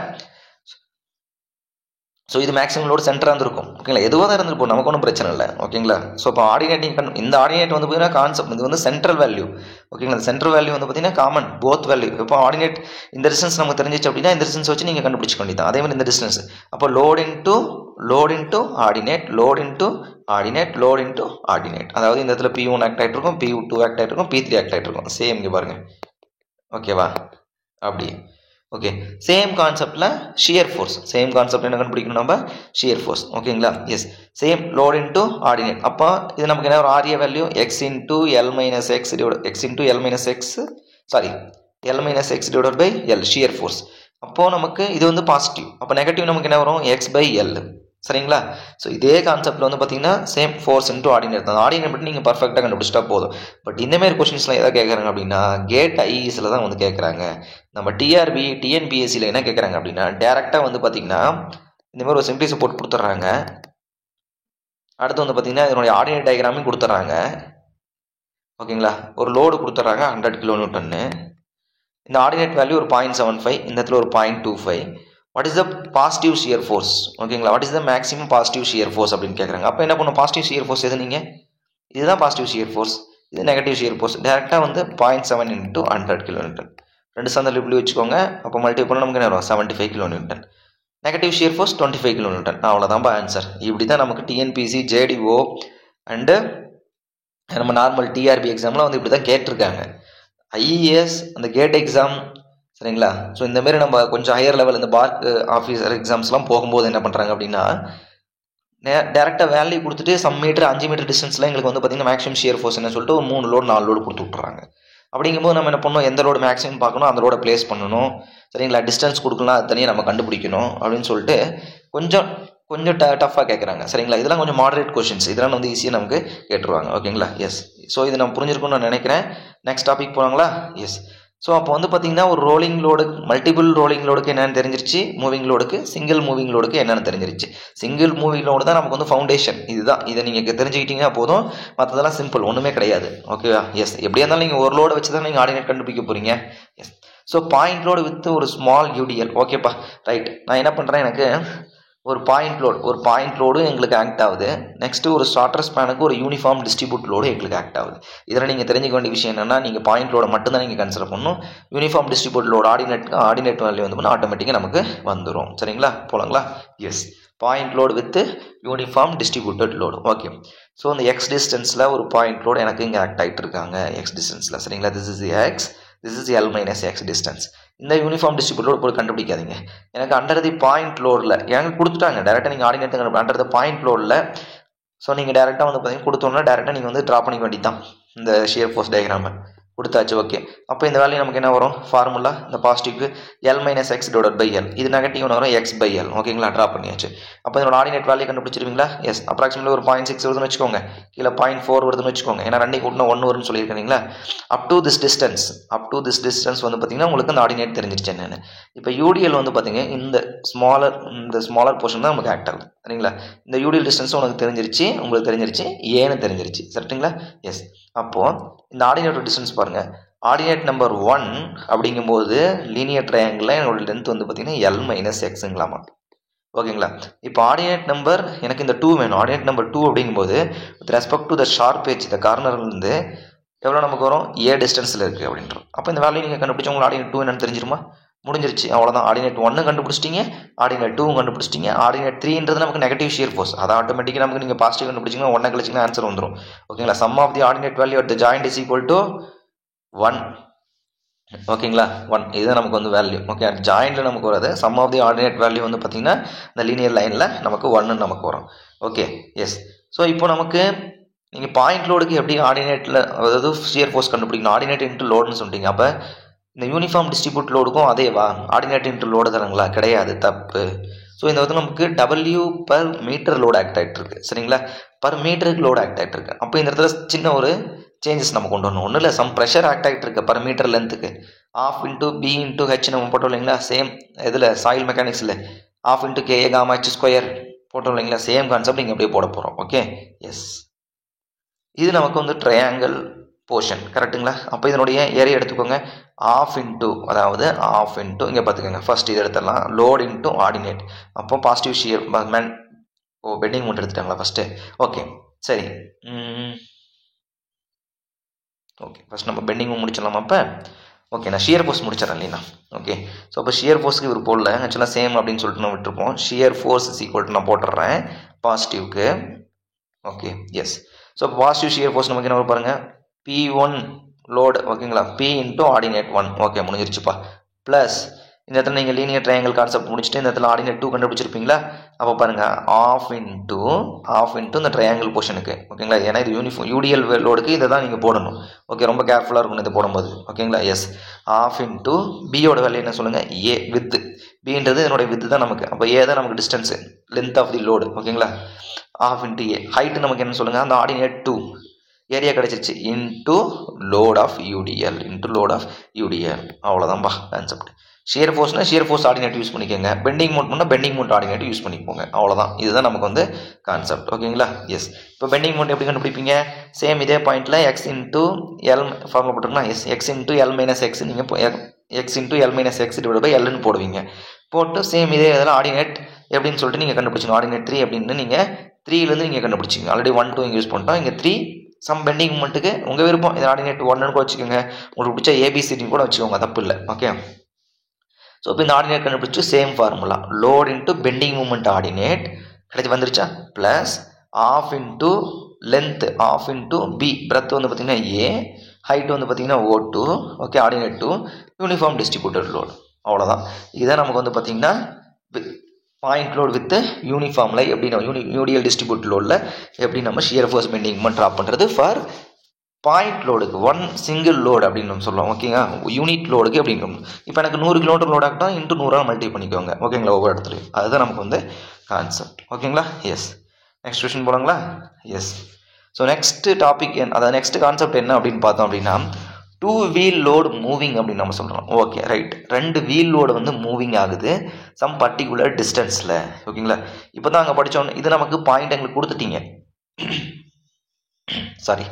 ஸோ இது மேக்ஸிமம் லோடு சென்டராக இருந்திருக்கும். ஓகேங்களா? எதுவாக தான் இருந்திருக்கும், நமக்கு ஒன்றும் பிரச்சனை இல்லை. ஓகேங்களா? ஸோ இப்போ ஆர்டினேட்டிங் இந்த ஆர்டினேட் வந்து பார்த்தீங்கன்னா கான்செப்ட் இது வந்து சென்ட்ரல் வேல்யூ. ஓகேங்களா? இந்த சென்ட்ரல் வேல்யூ வந்து பார்த்தீங்கன்னா காமன் போத் வேல்யூ. இப்போ ஆர்டினேட் இந்த டிஸ்டன்ஸ் நமக்கு தெரிஞ்சிச்சு அப்படின்னா இந்த டிஸ்டன்ஸ் வச்சு நீங்கள் கண்டுபிடிச்சிக்க வேண்டியதான். அதே மாதிரி இந்த டிஸ்டன்ஸ் அப்போ லோட் இன்ட்டு ஆர்டினேட், அதாவது இந்த இடத்துல P1 ஆக்ட் ஆகிட்டு இருக்கும், P2 ஆக்ட் ஆகிட்டு இருக்கும், P3 ஆக்ட் ஆகிட்டு இருக்கும். சேம் இங்கே பாருங்கள். ஓகேவா? அப்படி. ஓகே, சேம் கான்செப்டில் ஷியர் ஃபோர்ஸ், சேம் கான்செப்ட் என்ன கண்டுபிடிக்கணும் நம்ம, ஷியர் ஃபோர்ஸ். ஓகேங்களா? Yes, same load into ordinate. அப்போ இது நமக்கு என்ன ஒரு RA value x into L minus X divided by L shear force. அப்போது நமக்கு இது வந்து பாசிட்டிவ். அப்போ நெகட்டிவ் நமக்கு என்ன வரும், எக்ஸ் பை எல். சரிங்களா? ஸோ இதே கான்செப்ட்டில் வந்து பார்த்தீங்கன்னா சேம் ஃபோர்ஸ் இன்ட்டு ஆர்டினேட் தான். ஆர்டினேட் மட்டும் நீங்கள் பர்ஃபெக்டாக கண்டுபிடிச்சிட்டா போதும். பட் இந்தமாரி கொஷின்ஸ்லாம் எதாவது கேட்குறாங்க அப்படின்னா கேட் ஐஇஎஸில் தான் வந்து கேட்குறாங்க. நம்ம டிஆர்பி டிஎன்பிஎஸ்சியில் என்ன கேட்குறாங்க அப்படின்னா டேரெக்டாக வந்து பார்த்தீங்கன்னா இந்தமாதிரி ஒரு சிம்பிளி சப்போர்ட் கொடுத்துட்றாங்க. அடுத்து வந்து பார்த்தீங்கன்னா இதனுடைய ஆர்டினேட் டயக்ராமையும் கொடுத்துட்றாங்க. ஓகேங்களா? ஒரு லோடு கொடுத்துட்றாங்க 100 kN. இந்த ஆர்டினேட் வேல்யூ ஒரு 0.75, இந்த இடத்துல ஒரு 0.25. What is the positive shear force? ஓகேங்களா? What is the maximum positive shear force அப்படின்னு கேட்குறாங்க. அப்போ என்ன பண்ணும்? பாசிட்டிவ் ஷியர் ஃபோர்ஸ் எது நீங்கள்? இதுதான் பாசிட்டிவ் ஷியர் ஃபோர்ஸ், இது நெகட்டிவ் ஷியர் ஃபோர்ஸ். டேரெக்டாக வந்து 0.7 × 100 kN. ரெண்டு சந்தில் இப்படி வச்சுக்கோங்க. அப்போ மல்டிபிள் பண்ணால் நமக்கு என்ன வரும்? 75 kN. Negative shear force 25 kN. அவ்வளோதான்ப்பா ஆன்சர். இப்படி தான் நமக்கு டிஎன்பிசி, ஜேடிஓ அண்டு நம்ம நார்மல் டிஆர்பி எக்ஸாம்லாம் வந்து இப்படி தான் கேட்டிருக்காங்க. ஐஇஎஸ் அந்த கேட் எக்ஸாம் சரிங்களா? ஸோ இந்தமாரி நம்ம கொஞ்சம் ஹையர் லெவல் இந்த பார்க் ஆஃபீஸர் எக்ஸாம்ஸ்லாம் போகும்போது என்ன பண்ணுறாங்க அப்படின்னா டேரெக்டாக வேல்யூ கொடுத்துட்டு சம் மீட்டர் 5 மீட்டர் டிஸ்டன்ஸில் எங்களுக்கு வந்து பார்த்தீங்கன்னா மேக்ஸிமம் ஷியர் ஃபோர்ஸ் என்ன சொல்லிட்டு ஒரு 3 லோடு 4 லோடு கொடுத்து விட்றாங்க. அப்படிங்கும்போது நம்ம என்ன பண்ணணும்? எந்த லோடு மேக்ஸிமம் பார்க்கணும், அந்த லோட ப்ளேஸ் பண்ணணும். சரிங்களா? டிஸ்டன்ஸ் கொடுக்கலாம், அது தனியாக நம்ம கண்டுபிடிக்கணும் அப்படின்னு சொல்லிட்டு கொஞ்சம் டஃப்பாக கேட்குறாங்க. சரிங்களா? இதெல்லாம் கொஞ்சம் மாடரேட் கொஷின்ஸ், இதெல்லாம் வந்து ஈஸியாக நமக்கு கேட்டுருவாங்க. ஓகேங்களா? எஸ். ஸோ இது நம்ம புரிஞ்சிருக்கும்னு நான் நினைக்கிறேன். நெக்ஸ்ட் டாபிக் போகிறாங்களா? எஸ். ஸோ அப்போ வந்து பார்த்தீங்கன்னா ஒரு ரோலிங் லோடு மல்டிபிள் ரோலிங் லோடுக்கு என்னென்னு தெரிஞ்சிருச்சு, மூவிங் லோடுக்கு சிங்கிள் மூவிங் லோடுக்கு என்னென்னு தெரிஞ்சிருச்சு. சிங்கிள் மூவிங் லோடு தான் நமக்கு வந்து ஃபவுண்டேஷன். இதுதான், இதை நீங்கள் தெரிஞ்சுக்கிட்டீங்கன்னா போதும், மற்றதெல்லாம் சிம்பிள், ஒன்றுமே கிடையாது. ஓகேவா? எஸ். எப்படியா இருந்தாலும் நீங்கள் ஒரு லோடை வச்சு தான் நீங்கள் ஆர்டினேட் கண்டுபிடிக்க போகிறீங்க. Yes. So point load with ஒரு ஸ்மால் யூடிஎல். ஓகேப்பா, ரைட். நான் என்ன பண்ணுறேன், எனக்கு ஒரு பாயிண்ட் லோடு எங்களுக்கு ஆக்ட் ஆகுது. நெக்ஸ்ட்டு ஒரு ஷார்ட்டர் ஸ்பேனுக்கு ஒரு யூனிஃபார்ம் டிஸ்ட்ரிபியூட் லோடு எங்களுக்கு ஆக்ட் ஆகுது. இதில் நீங்கள் தெரிஞ்சுக்க வேண்டிய விஷயம் என்னென்னா நீங்கள் பாயிண்ட் லோடை மட்டும் தான் நீங்கள் கன்சிடர் பண்ணணும். Uniform distribute load ordinate value வந்து ஆட்டோமேட்டிக்காக நமக்கு வந்துடும். சரிங்களா? போகலாங்களா? Yes. Point load with uniform distributed load. Okay. So இந்த எக்ஸ் டிஸ்டன்ஸில் ஒரு பாயிண்ட் லோடு எனக்கு இங்கே ஆக்ட் ஆகிட்டு இருக்காங்க எக்ஸ் டிஸ்டன்ஸில். சரிங்களா? This is X, this is L minus X distance. இந்த யூனிஃபார்ம் டிஸ்ட்ரிபியூட் லோடு போய் கண்டுபிடிக்காதீங்க. எனக்கு அண்டர் தி பாயிண்ட் லோடில் எனக்கு கொடுத்துட்டாங்க டேரெக்டாக நீங்கள் ஆர்டினேட் அண்டர் த பாயிண்ட் லோடில். ஸோ நீங்கள் டேரெக்டாக வந்து பார்த்தீங்கன்னா கொடுத்தோன்னா டேரெக்டாக நீங்கள் வந்து ட்ரா பண்ணிக்க வேண்டியது தான் இந்த ஷியர் ஃபோர்ஸ் டயக்ராமை. கொடுத்தாச்சு. ஓகே. அப்போ இந்த வேல்யூ நமக்கு என்ன வரும்? ஃபார்முலா இந்த பாசிட்டிவ்க்கு L minus X divided by L. இது நெகட்டிவ் வரும் எக்ஸ் பை எல். ஓகேங்களா? ட்ரா பண்ணியாச்சு. அப்போ இதோட ஆர்டினேட் வேல்யூ கண்டுபிடிச்சிருவீங்களா? எஸ். அப்ராக்சிமேட்லி ஒரு 0.6 வருதுன்னு வச்சுக்கோங்க, கீழே 0.4 வருதுன்னு வச்சுக்கோங்க. ஏன்னா ரெண்டையும் கூட்டினா 1 வரும்னு சொல்லியிருக்கீங்களா? அப் டு திஸ் டிஸ்டன்ஸ் வந்து பார்த்தீங்கன்னா உங்களுக்கு அந்த ஆர்டினேட் தெரிஞ்சிருச்சு என்னென்னு. இப்போ யூடிஎல் வந்து பார்த்தீங்கன்னா இந்த ஸ்மாலர் போர்ஷன் தான் நமக்கு ஆக்ட் ஆகுது. சரிங்களா? இந்த யூடிஎல் டிஸ்டன்ஸ் உங்களுக்கு தெரிஞ்சிருச்சு, ஏன்னு தெரிஞ்சிருச்சு. சரிங்களா? எஸ். அப்போது இந்த ஆர்டினேட் டிஸ்டன்ஸ் பாருங்கள், ஆர்டினேட் நம்பர் 1 அப்படிங்கும்போது லீனியர் ட்ரையாங்கிளில் என்னோட லென்த் வந்து பார்த்தீங்கன்னா எல் மைனஸ் எக்ஸுங்களாமா. ஓகேங்களா? இப்போ ஆர்டினேட் நம்பர் எனக்கு இந்த 2 வேணும். ஆர்டினேட் நம்பர் 2 அப்படிங்கும்போது with respect to the sharp edge இந்த கார்னர்லேருந்து எவ்வளோ நமக்கு வரும்? ஏ டிஸ்டன்ஸில் இருக்குது அப்படின்றோம். அப்போ இந்த வேல்யூ நீங்கள் கண்டுபிடிச்சா உங்களுக்கு ஆர்டினேட் 2 என்னன்னு தெரிஞ்சிருமா? முடிஞ்சிருச்சு. அவ்வளோதான். ஆர்டினேட் 1 கண்டுபிடிச்சிட்டிங்க, ஆர்டினேட் 2 கண்டுபிடிச்சிட்டிங்க. ஆர்டினேட் 3ன்றது நமக்கு நெகட்டிவ் ஷியர் ஃபோர்ஸ், அதை ஆட்டோமேட்டிக்காக நமக்கு நீங்கள் பாசிட்டிவ் கண்டுபிடிச்சிங்கன்னா 1 கழிச்சிங்கன்னா ஆன்சர் வந்துடும். ஓகேங்களா? Sum of the ordinate value at the joint is equal to 1. ஓகேங்களா? 1 இதுதான் நமக்கு வந்து வேல்யூ. ஓகே. ஜாயிண்டில் நமக்கு வராது. Sum of the ordinate value வந்து பார்த்தீங்கன்னா இந்த லீனியர் லைனில் நமக்கு 1 நமக்கு வரும். ஓகே. எஸ். ஸோ இப்போ நமக்கு நீங்கள் பாயிண்ட் லோடுக்கு எப்படி ஆர்டினேட்டில் அதாவது ஷியர் ஃபோர்ஸ் கண்டுபிடிக்கணும்? ஆர்டினேட் இன்ட்டு லோடுன்னு சொல்லிட்டீங்க. அப்போ இந்த யூனிஃபார்ம் டிஸ்ட்ரிபியூட் லோடுக்கும் அதேவா? ஆர்டினேட் இன்ட்டு லோடு தரங்களா? கிடையாது, தப்பு. ஸோ இந்த வந்து நமக்கு W per metre load act ஆகிட்டு இருக்கு. சரிங்களா? பர் மீட்டருக்கு லோடு ஆக்ட் ஆகிட்டு இருக்கு. அப்போ இந்த இடத்துல சின்ன ஒரு சேஞ்சஸ் நம்ம கொண்டு வரணும். ஒன்றும் இல்லை, சம் ப்ரெஷர் ஆக்ட் ஆகிட்டு இருக்கு பர் மீட்டர் லென்த்துக்கு. ½ × B × H நம்ம போட்டோம் இல்லைங்களா? சேம் இதில் சாயில் மெக்கானிக்ஸில் ½ × KA gamma H ஸ்கொயர் போட்டோம் இல்லைங்களா? சேம் கான்செப்ட் இங்கே அப்படியே போட போகிறோம். ஓகே. எஸ். இது நமக்கு வந்து ட்ரையாங்கிள் போர்ஷன். கரெக்டுங்களா? அப்போ இதனுடைய ஏரியா எடுத்துக்கோங்க. அதாவது ½ இங்கே பார்த்துக்கோங்க. ஃபர்ஸ்ட் இது எடுத்துடலாம், லோட் இன்ட்டு ஆர்டினேட். அப்போ பாசிட்டிவ் ஷியர் பெண்டிங் மட்டும் எடுத்துட்டாங்களா ஃபஸ்ட்டு? ஓகே. சரி. ஓகே. ஃபஸ்ட் நம்ம பெண்டிங் முடிச்சிடலாமா? அப்போ ஓகே, நான் ஷியர் ஃபோர்ஸ் முடிச்சிடறேன் இல்லைண்ணா. ஓகே. ஸோ அப்போ ஷியர் ஃபோர்ஸ்க்கு இவர் போடல, ஆக்சுவலாக சேம் அப்படின்னு சொல்லிட்டு நான் விட்டுருப்போம். Shear force is equal to நான் போட்டுடுறேன் பாசிட்டிவ்க்கு. Okay. Yes. So positive shear force நமக்கு என்ன வரும் பாருங்கள், P1 லோடு. ஓகேங்களா? P × ordinate 1. ஓகே, முடிஞ்சிருச்சுப்பா. ப்ளஸ் இந்த இடத்துல நீங்கள் லீனியர் ட்ரையாங்கிள் கான்செப்ட் முடிச்சுட்டு இந்த இடத்துல ஆர்டினேட் 2 கண்டுபிடிச்சிருப்பீங்களா? அப்போ பாருங்கள், ½ இந்த ட்ரையாங்கிள் போர்ஷனுக்கு. ஓகேங்களா? ஏன்னா இது யூடிஎல் லோடுக்கு இதை தான் நீங்கள் போடணும். ஓகே, ரொம்ப கேர்ஃபுல்லாக இருக்கணும் இதை போடும்போது. ஓகேங்களா? எஸ். ½ பியோட வேல்யூ என்ன சொல்லுங்கள்? ஏ வித் பின்றது இதனுடைய வித்து தான் நமக்கு. அப்போ ஏ தான் நமக்கு distance, length of the load. ஓகேங்களா, ஆஃப் இன்ட்டு ஏ. ஹைட்டு நமக்கு என்ன சொல்லுங்கள், அந்த ஆர்டினேட் 2 ஏரியா கிடச்சிருச்சு இன்ட்டு லோட் ஆஃப் யூடிஎல் அவ்வளோதான்பா கான்செப்ட். ஷியர் ஃபோர்ஸ்னால் ஷியர் ஃபோர்ஸ் ஆர்டினேட் யூஸ் பண்ணிக்கோங்க, பெண்டிங் மோட் பண்ணால் பெண்டிங் மோட் ஆர்டினேட் யூஸ் பண்ணிக்கோங்க. அவ்வளோதான், இதுதான் நமக்கு வந்து கான்செப்ட். ஓகேங்களா, எஸ். இப்போ பெண்டிங் மோட் எப்படி கண்டுபிடிப்பீங்க, சேம் இதே பாயிண்ட்டில் எக்ஸ் இன்ட்டு எல் ஃபார்முலா போட்டிருக்கோம்னா yes x into L minus x, நீங்கள் x into L minus X divide by எல்னு போடுவீங்க. போட்டு சேம் இதே இதில் ஆர்டினேட் எப்படின்னு சொல்லிட்டு நீங்கள் கண்டுபிடிச்சிங்க. ஆர்டினேட் 3 அப்படின்னு நீங்கள் 3லேருந்து நீங்கள் கண்டுபிடிச்சிங்க. ஆல்ரெடி 1 2 இங்கே யூஸ் பண்ணிட்டோம். இங்கே 3 சம் பெண்டிங் மூமெண்ட்டுக்கு உங்கள் விருப்பம். இது ஆர்டினேட் 1ன்னு கூட வச்சுக்கோங்க, உங்களுக்கு பிடிச்ச ஏபிசிடி கூட வச்சுக்கோங்க, தப்பு இல்லை. ஓகே, ஸோ இப்போ இந்த ஆர்டினேட் கண்டுபிடிச்சி same formula load into bending moment ordinate கிடைச்சி வந்துருச்சா, plus half into length half into B, breadth வந்து பார்த்திங்கன்னா ஏ, ஹைட் வந்து பார்த்திங்கன்னா O2. Okay, ordinate 2 uniform distributed load. அவ்வளோதான். இதை நமக்கு வந்து பார்த்திங்கன்னா பாயிண்ட் லோடு வித் யூனிஃபார்மில் எப்படி நம்ம யூடிஎல் டிஸ்ட்ரிபியூட் லோடில் எப்படி நம்ம shear force bending moment drop பண்ணுறது ஃபார் பாயிண்ட் லோடுக்கு, ஒன் சிங்கிள் லோடு அப்படின்னு நம்ம சொல்லுவோம். ஓகேங்களா, யூனிட் லோடுக்கு அப்படிங்கிறோம். இப்போ எனக்கு 100 கிலோமீட்டர் லோட் ஆகட்டும் இன்ட்டு 100 மல்டி பண்ணிக்கோங்க. ஓகேங்களா, ஒவ்வொரு இடத்துலையும். அதுதான் நமக்கு வந்து கான்செப்ட். ஓகேங்களா, எஸ். நெக்ஸ்ட் கொஸ்டின் போகலாங்களா, எஸ். ஸோ நெக்ஸ்ட் டாபிக் அதாவது நெக்ஸ்ட் கான்செப்ட் என்ன அப்படின்னு பார்த்தோம் அப்படின்னா 2 வீல் லோடு மூவிங் அப்படின்னு நம்ம சொல்கிறோம். Okay, right. 2 வீல் லோடு வந்து மூவிங் ஆகுது சம் பர்டிகுலர் டிஸ்டன்ஸில். ஓகேங்களா, இப்போ தான் அங்கே படித்தோம். இது நமக்கு பாயிண்ட் எங்களுக்கு கொடுத்துட்டீங்க, சாரி,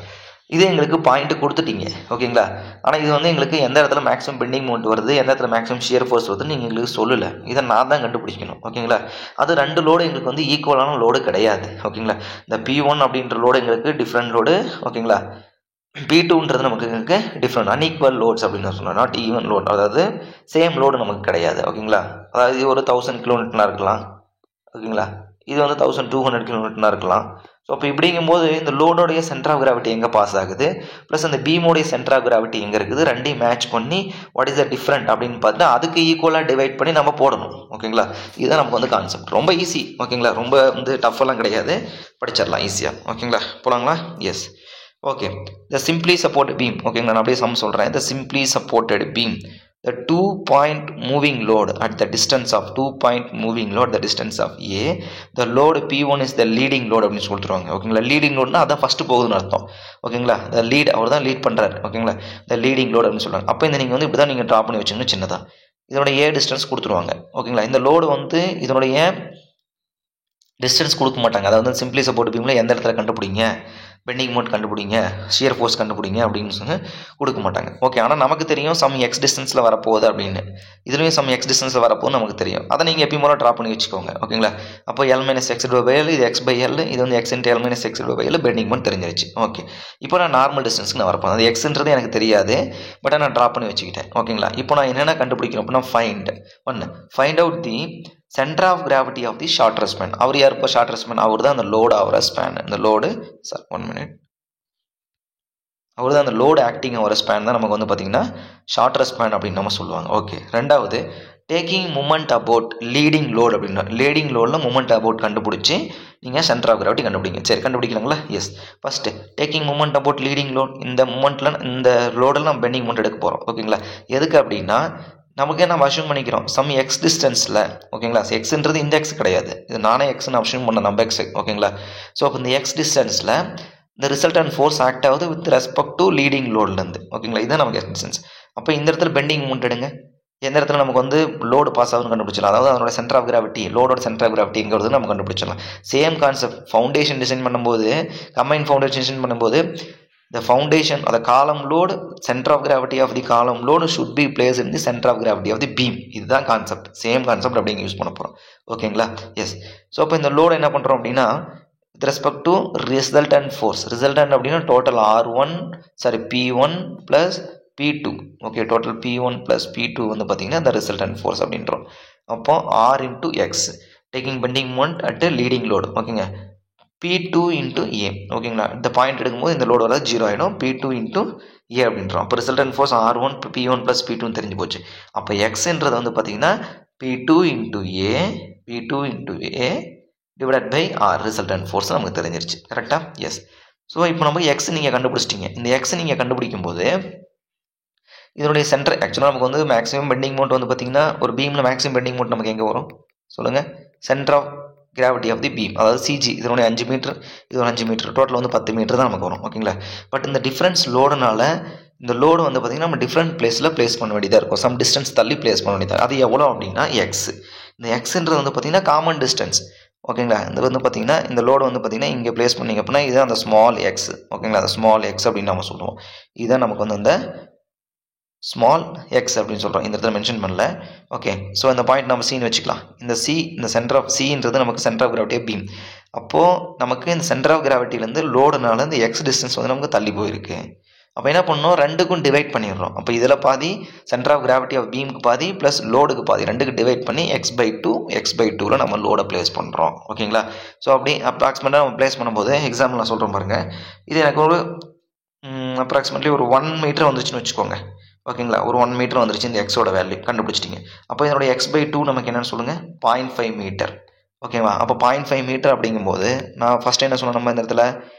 இது எங்களுக்கு பாயிண்ட் கொடுத்துட்டீங்க. ஓகேங்களா, ஆனால் இது வந்து எங்களுக்கு எந்த இடத்துல மேக்ஸிமம் பெண்டிங் மோமெண்ட் வருது, எந்த இடத்துல மேக்ஸிமம் ஷியர் ஃபோர்ஸ் வருதுன்னு நீங்கள் எங்களுக்கு சொல்லலை. இதை நான் தான் கண்டுபிடிக்கணும். ஓகேங்களா, அது 2 லோடு எங்களுக்கு வந்து ஈக்குவலான லோடு கிடையாது. ஓகேங்களா, இந்த P1 அப்படின்ற லோடு எங்களுக்கு டிஃப்ரெண்ட் லோடு. ஓகேங்களா, P2ன்றது நமக்கு டிஃப்ரெண்ட் அன்ஈக்குவல் லோட்ஸ் அப்படின்னு சொல்லலாம், நாட் ஈவன் லோட். அதாவது சேம் லோடு நமக்கு கிடையாது. ஓகேங்களா, அதாவது இது ஒரு 1000 கிலோமீட்டர்னா இருக்கலாம். ஓகேங்களா, இது வந்து 1200 கிலோமீட்டர்னா இருக்கலாம். ஸோ அப்போ இப்படிங்கும்போது இந்த லோடோடைய சென்டர் ஆஃப் கிராவிட்டி எங்கே பாஸ் ஆகுது, ப்ளஸ் அந்த பீமோடைய சென்டர் ஆஃப் கிராவிட்டி எங்கே இருக்குது, ரெண்டையும் மேட்ச் பண்ணி வாட் இஸ் த டிஃப்ரெண்ட் அப்படின்னு பார்த்துட்டு அதுக்கு ஈக்குவலாக டிவைட் பண்ணி நம்ம போடணும். ஓகேங்களா, இதுதான் நமக்கு வந்து கான்செப்ட். ரொம்ப ஈஸி. ஓகேங்களா, ரொம்ப வந்து டஃப்பெல்லாம் கிடையாது, படிச்சிடலாம் ஈஸியாக. ஓகேங்களா, போகலாங்களா, yes. Okay, the simply support beam. ஓகேங்களா, நான் அப்படியே சம் சொல்கிறேன். The simply supported beam, the 2-point moving load at the distance of 2-point moving load the distance of A, the load P1 is the leading load அப்படின்னு சொல்லிட்டுருவாங்க. ஓகேங்களா, leading லோட்னா அதான் first போகுதுன்னு அர்த்தம். ஓகேங்களா, த லீட், அவர் தான் lead பண்ணுறாரு. ஓகேங்களா, த leading load அப்படின்னு சொல்கிறாங்க. அப்போ இந்த நீங்கள் வந்து இப்படி தான் நீங்கள் ட்ரா பண்ணி வச்சுங்க சின்னதாக. இதனுடைய ஏ டிஸ்டன்ஸ் கொடுத்துருவாங்க. ஓகேங்களா, இந்த லோடு வந்து இதனுடைய டிஸ்டன்ஸ் கொடுக்க மாட்டாங்க. அதாவது சிம்பிளி சப்போர்ட் பீமில் எந்த இடத்துல கண்டுபிடிங்க, பெண்டிங் மோட் கண்டுபிடிங்க, ஷியர் ஃபோர்ஸ் கண்டுபிடிங்க அப்படின்னு சொல்லி கொடுக்க மாட்டாங்க. ஓகே, ஆனால் நமக்கு தெரியும் சம் எக்ஸ் டிஸ்டன்ஸில் வரப்போகுது அப்படின்னு. இதுலேயும் சம் எக்ஸ் டிஸ்டன்ஸில் வரப்போகுது நமக்கு தெரியும். அதை நீங்கள் எப்பயும் போல ட்ரா பண்ணி வச்சுக்கோங்க. ஓகேங்களா, அப்போ L minus x by L, இது எக்ஸ் பை எல், இது வந்து x into L minus x by L bending mode தெரிஞ்சிருச்சு. ஓகே, இப்போ நான் நார்மல் டிஸ்டன்ஸ்க்கு நான் வரப்போம். அது எக்ஸ்ன்றது எனக்கு தெரியாது, பட் நான் ட்ரா பண்ணி வச்சுக்கிட்டேன். ஓகேங்களா, இப்போ நான் என்னென்ன கண்டுபிடிக்கணும் அப்படின்னா find out the centre of gravity of the shorter span. அவர் யார் இப்போ ஷார்ட்டர் ஸ்பேன்? அவர் தான் அந்த லோடு ஆகிற ஸ்பேன். இந்த லோடு சார் 1 மினிட், அவர் தான் அந்த லோடு ஆக்டிங் ஆகிற ஸ்பேன் தான் நமக்கு வந்து பார்த்திங்கன்னா ஷார்ட்டர் ஸ்பேன் அப்படின்னு நம்ம சொல்லுவாங்க. ஓகே, ரெண்டாவது taking moment about leading load அப்படின்னா லீடிங் லோடில் மூமெண்ட் அபவுட் கண்டுபிடிச்சி நீங்கள் சென்டர் ஆஃப் கிராவிட்டி கண்டுபிடிங்க. சரி, கண்டுபிடிக்கலாங்களா, yes. First taking moment about leading load, இந்த மூமெண்ட்டில் இந்த லோடில் நம்ம பெண்டிங் மூமெண்ட் எடுக்க போகிறோம். ஓகேங்களா, எதுக்கு அப்படின்னா நமக்கு நம்ம அஷ்யூம் பண்ணிக்கிறோம் சம் எக்ஸ் டிஸ்டன்ஸில். ஓகேங்களா, எக்ஸ்ன்றது இந்த எக்ஸ் கிடையாது, இது நானே எக்ஸ்ன்னு அஷ்யூம் பண்ண நம்ம எக்ஸ். ஓகேங்களா, ஸோ அப்போ இந்த எக்ஸ் டிஸ்டன்ஸில் இந்த ரிசல்டன்ட் ஃபோர்ஸ் ஆக்ட் ஆகுது வித் ரெஸ்பெக்ட் டு லீடிங் லோட்லேருந்து. ஓகேங்களா, இதுதான் நமக்கு எக்ஸ் டிஸ்டன்ஸ். அப்போ இந்த இடத்துல பெண்டிங் மூமெண்ட் எடுங்க, எந்த இடத்துல நமக்கு வந்து லோடு பாஸ் ஆகுதுன்னு கண்டுபிடிச்சலாம். அதாவது அதனோட சென்டர் ஆஃப் கிராவிட்டி, லோடோட சென்டர் ஆஃப் கிராவிட்டி எங்கே வருதுன்னு நம்ம கண்டுபிடிச்சிடலாம். சேம் கான்செப்ட் ஃபவுண்டேஷன் டிசைன் பண்ணும்போது, கம்பைன் ஃபவுண்டேஷன் டிசைன் பண்ணும்போது the foundation or the column load, center of gravity of the column load should be placed in the center of gravity of the beam. இதுதான் concept. Same concept அப்படிங்க use பண்ண போகிறோம். ஓகேங்களா, yes. So அப்போ இந்த load என்ன பண்ணுறோம் அப்படின்னா with respect to resultant force. Resultant அப்படின்னா total P1 plus P2. Okay, total P1 plus P2 வந்து பார்த்தீங்கன்னா இந்த ரிசல்டன்ட் ஃபோர்ஸ் அப்படின்றோம். அப்போ R into x taking bending moment at leading load. ஓகேங்க, P2 இன்ட்டு ஏ. ஓகேங்களா, இந்த பாயிண்ட் எடுக்கும்போது இந்த லோடு வராது, 0 ஆகிடும். P2 இன்ட்டு ஏ அப்படின்றோம். அப்போ resultant force R1 P1 plus P2 தெரிஞ்சு போச்சு. அப்போ எக்ஸ்ன்றது வந்து பார்த்தீங்கன்னா P2 into A divide by R, resultant force நமக்கு தெரிஞ்சிருச்சு. கரெக்டாக, எஸ். ஸோ இப்போ நம்ம எக்ஸ் நீங்கள் கண்டுபிடிச்சிட்டிங்க. இந்த எக்ஸ் நீங்கள் கண்டுபிடிக்கும் போது இதனுடைய சென்டர் ஆக்சுவலாக நமக்கு வந்து மேக்ஸிமம் பெண்டிங் மோட் வந்து பார்த்திங்கன்னா ஒரு பீமில் மேக்ஸிமம் பெண்டிங் மோட் நமக்கு எங்கே வரும் சொல்லுங்கள்? Centre of gravity of the beam, அதாவது சிஜி, இதனுடைய 5 மீட்டர், இது ஒரு 5 மீட்டர், டோட்டல் வந்து 10 மீட்டர் தான் நமக்கு வரும். ஓகேங்களா? பட் இந்த டிஃப்ரென்ஸ் லோடுனால இந்த லோடு வந்து பார்த்திங்கன்னா நம்ம டிஃப்ரெண்ட் பிளேஸில் ப்ளேஸ் பண்ண வேண்டியதாக இருக்கும். சம் டிஸ்டன்ஸ் தள்ளி ப்ளேஸ் பண்ண வேண்டியதாக. அது எவ்வளோ அப்படின்னா எக்ஸ். இந்த எக்ஸுன்றது வந்து பார்த்திங்கன்னா காமன் டிஸ்டன்ஸ். ஓகேங்களா? இது வந்து பார்த்திங்கன்னா இந்த லோடு வந்து பார்த்திங்கன்னா இங்கே ப்ளேஸ் பண்ணிங்க அப்படின்னா இதுதான் அந்த ஸ்மால் எக்ஸ். ஓகேங்களா? அந்த ஸ்மால் எக்ஸ் அப்படின்னு நம்ம சொல்லுவோம். இதுதான் நமக்கு வந்து அந்த ஸ்மால் எக்ஸ் அப்படின்னு சொல்கிறோம். இந்த இடத்துல மென்ஷன் பண்ணல. ஓகே, ஸோ இந்த பாயிண்ட் நம்ம சின்னு வச்சுக்கலாம். இந்த சி, இந்த சென்டர் ஆஃப் சின்றது நமக்கு சென்டர் ஆஃப் கிராவிட்டி பீம். அப்போது நமக்கு இந்த சென்டர் ஆஃப் கிராவிட்டிலேருந்து லோடுனால இந்த எக்ஸ் டிஸ்டன்ஸ் வந்து நமக்கு தள்ளி போயிருக்கு. அப்போ என்ன பண்ணணும், ரெண்டுக்கும் டிவைட் பண்ணிடுறோம். அப்போ இதில் பாதி சென்டர் ஆஃப் கிராவிட்டி ஆஃப் பீமுக்கு பாதி ப்ளஸ் லோடுக்கு பாதி, ரெண்டுக்கு டிவைட் பண்ணி x/2 நம்ம லோடை ப்ளேஸ் பண்ணுறோம். ஓகேங்களா? ஸோ அப்படி அப்ராக்சிமேட்டாக நம்ம ப்ளேஸ் பண்ணும்போது எக்ஸாம்பிள் நான் சொல்கிறேன் பாருங்கள். இது எனக்கு ஒரு அப்ராக்சிமேட்லி ஒரு 1 மீட்டர் வந்துச்சுன்னு வச்சுக்கோங்க. ஓகேங்களா? ஒரு 1 மீட்டர் வந்துருச்சு இந்த எக்ஸோட வேல்யூ கண்டுபிடிச்சிட்டிங்க. அப்போ இதனுடைய x/2 நமக்கு என்னென்னு சொல்லுங்கள்? 0.5 மீட்டர். ஓகேவா? அப்போ 0.5 மீட்டர் அப்படிங்கும்போது நான் ஃபஸ்ட்டு என்ன சொன்னேன், நம்ம இந்த இடத்துல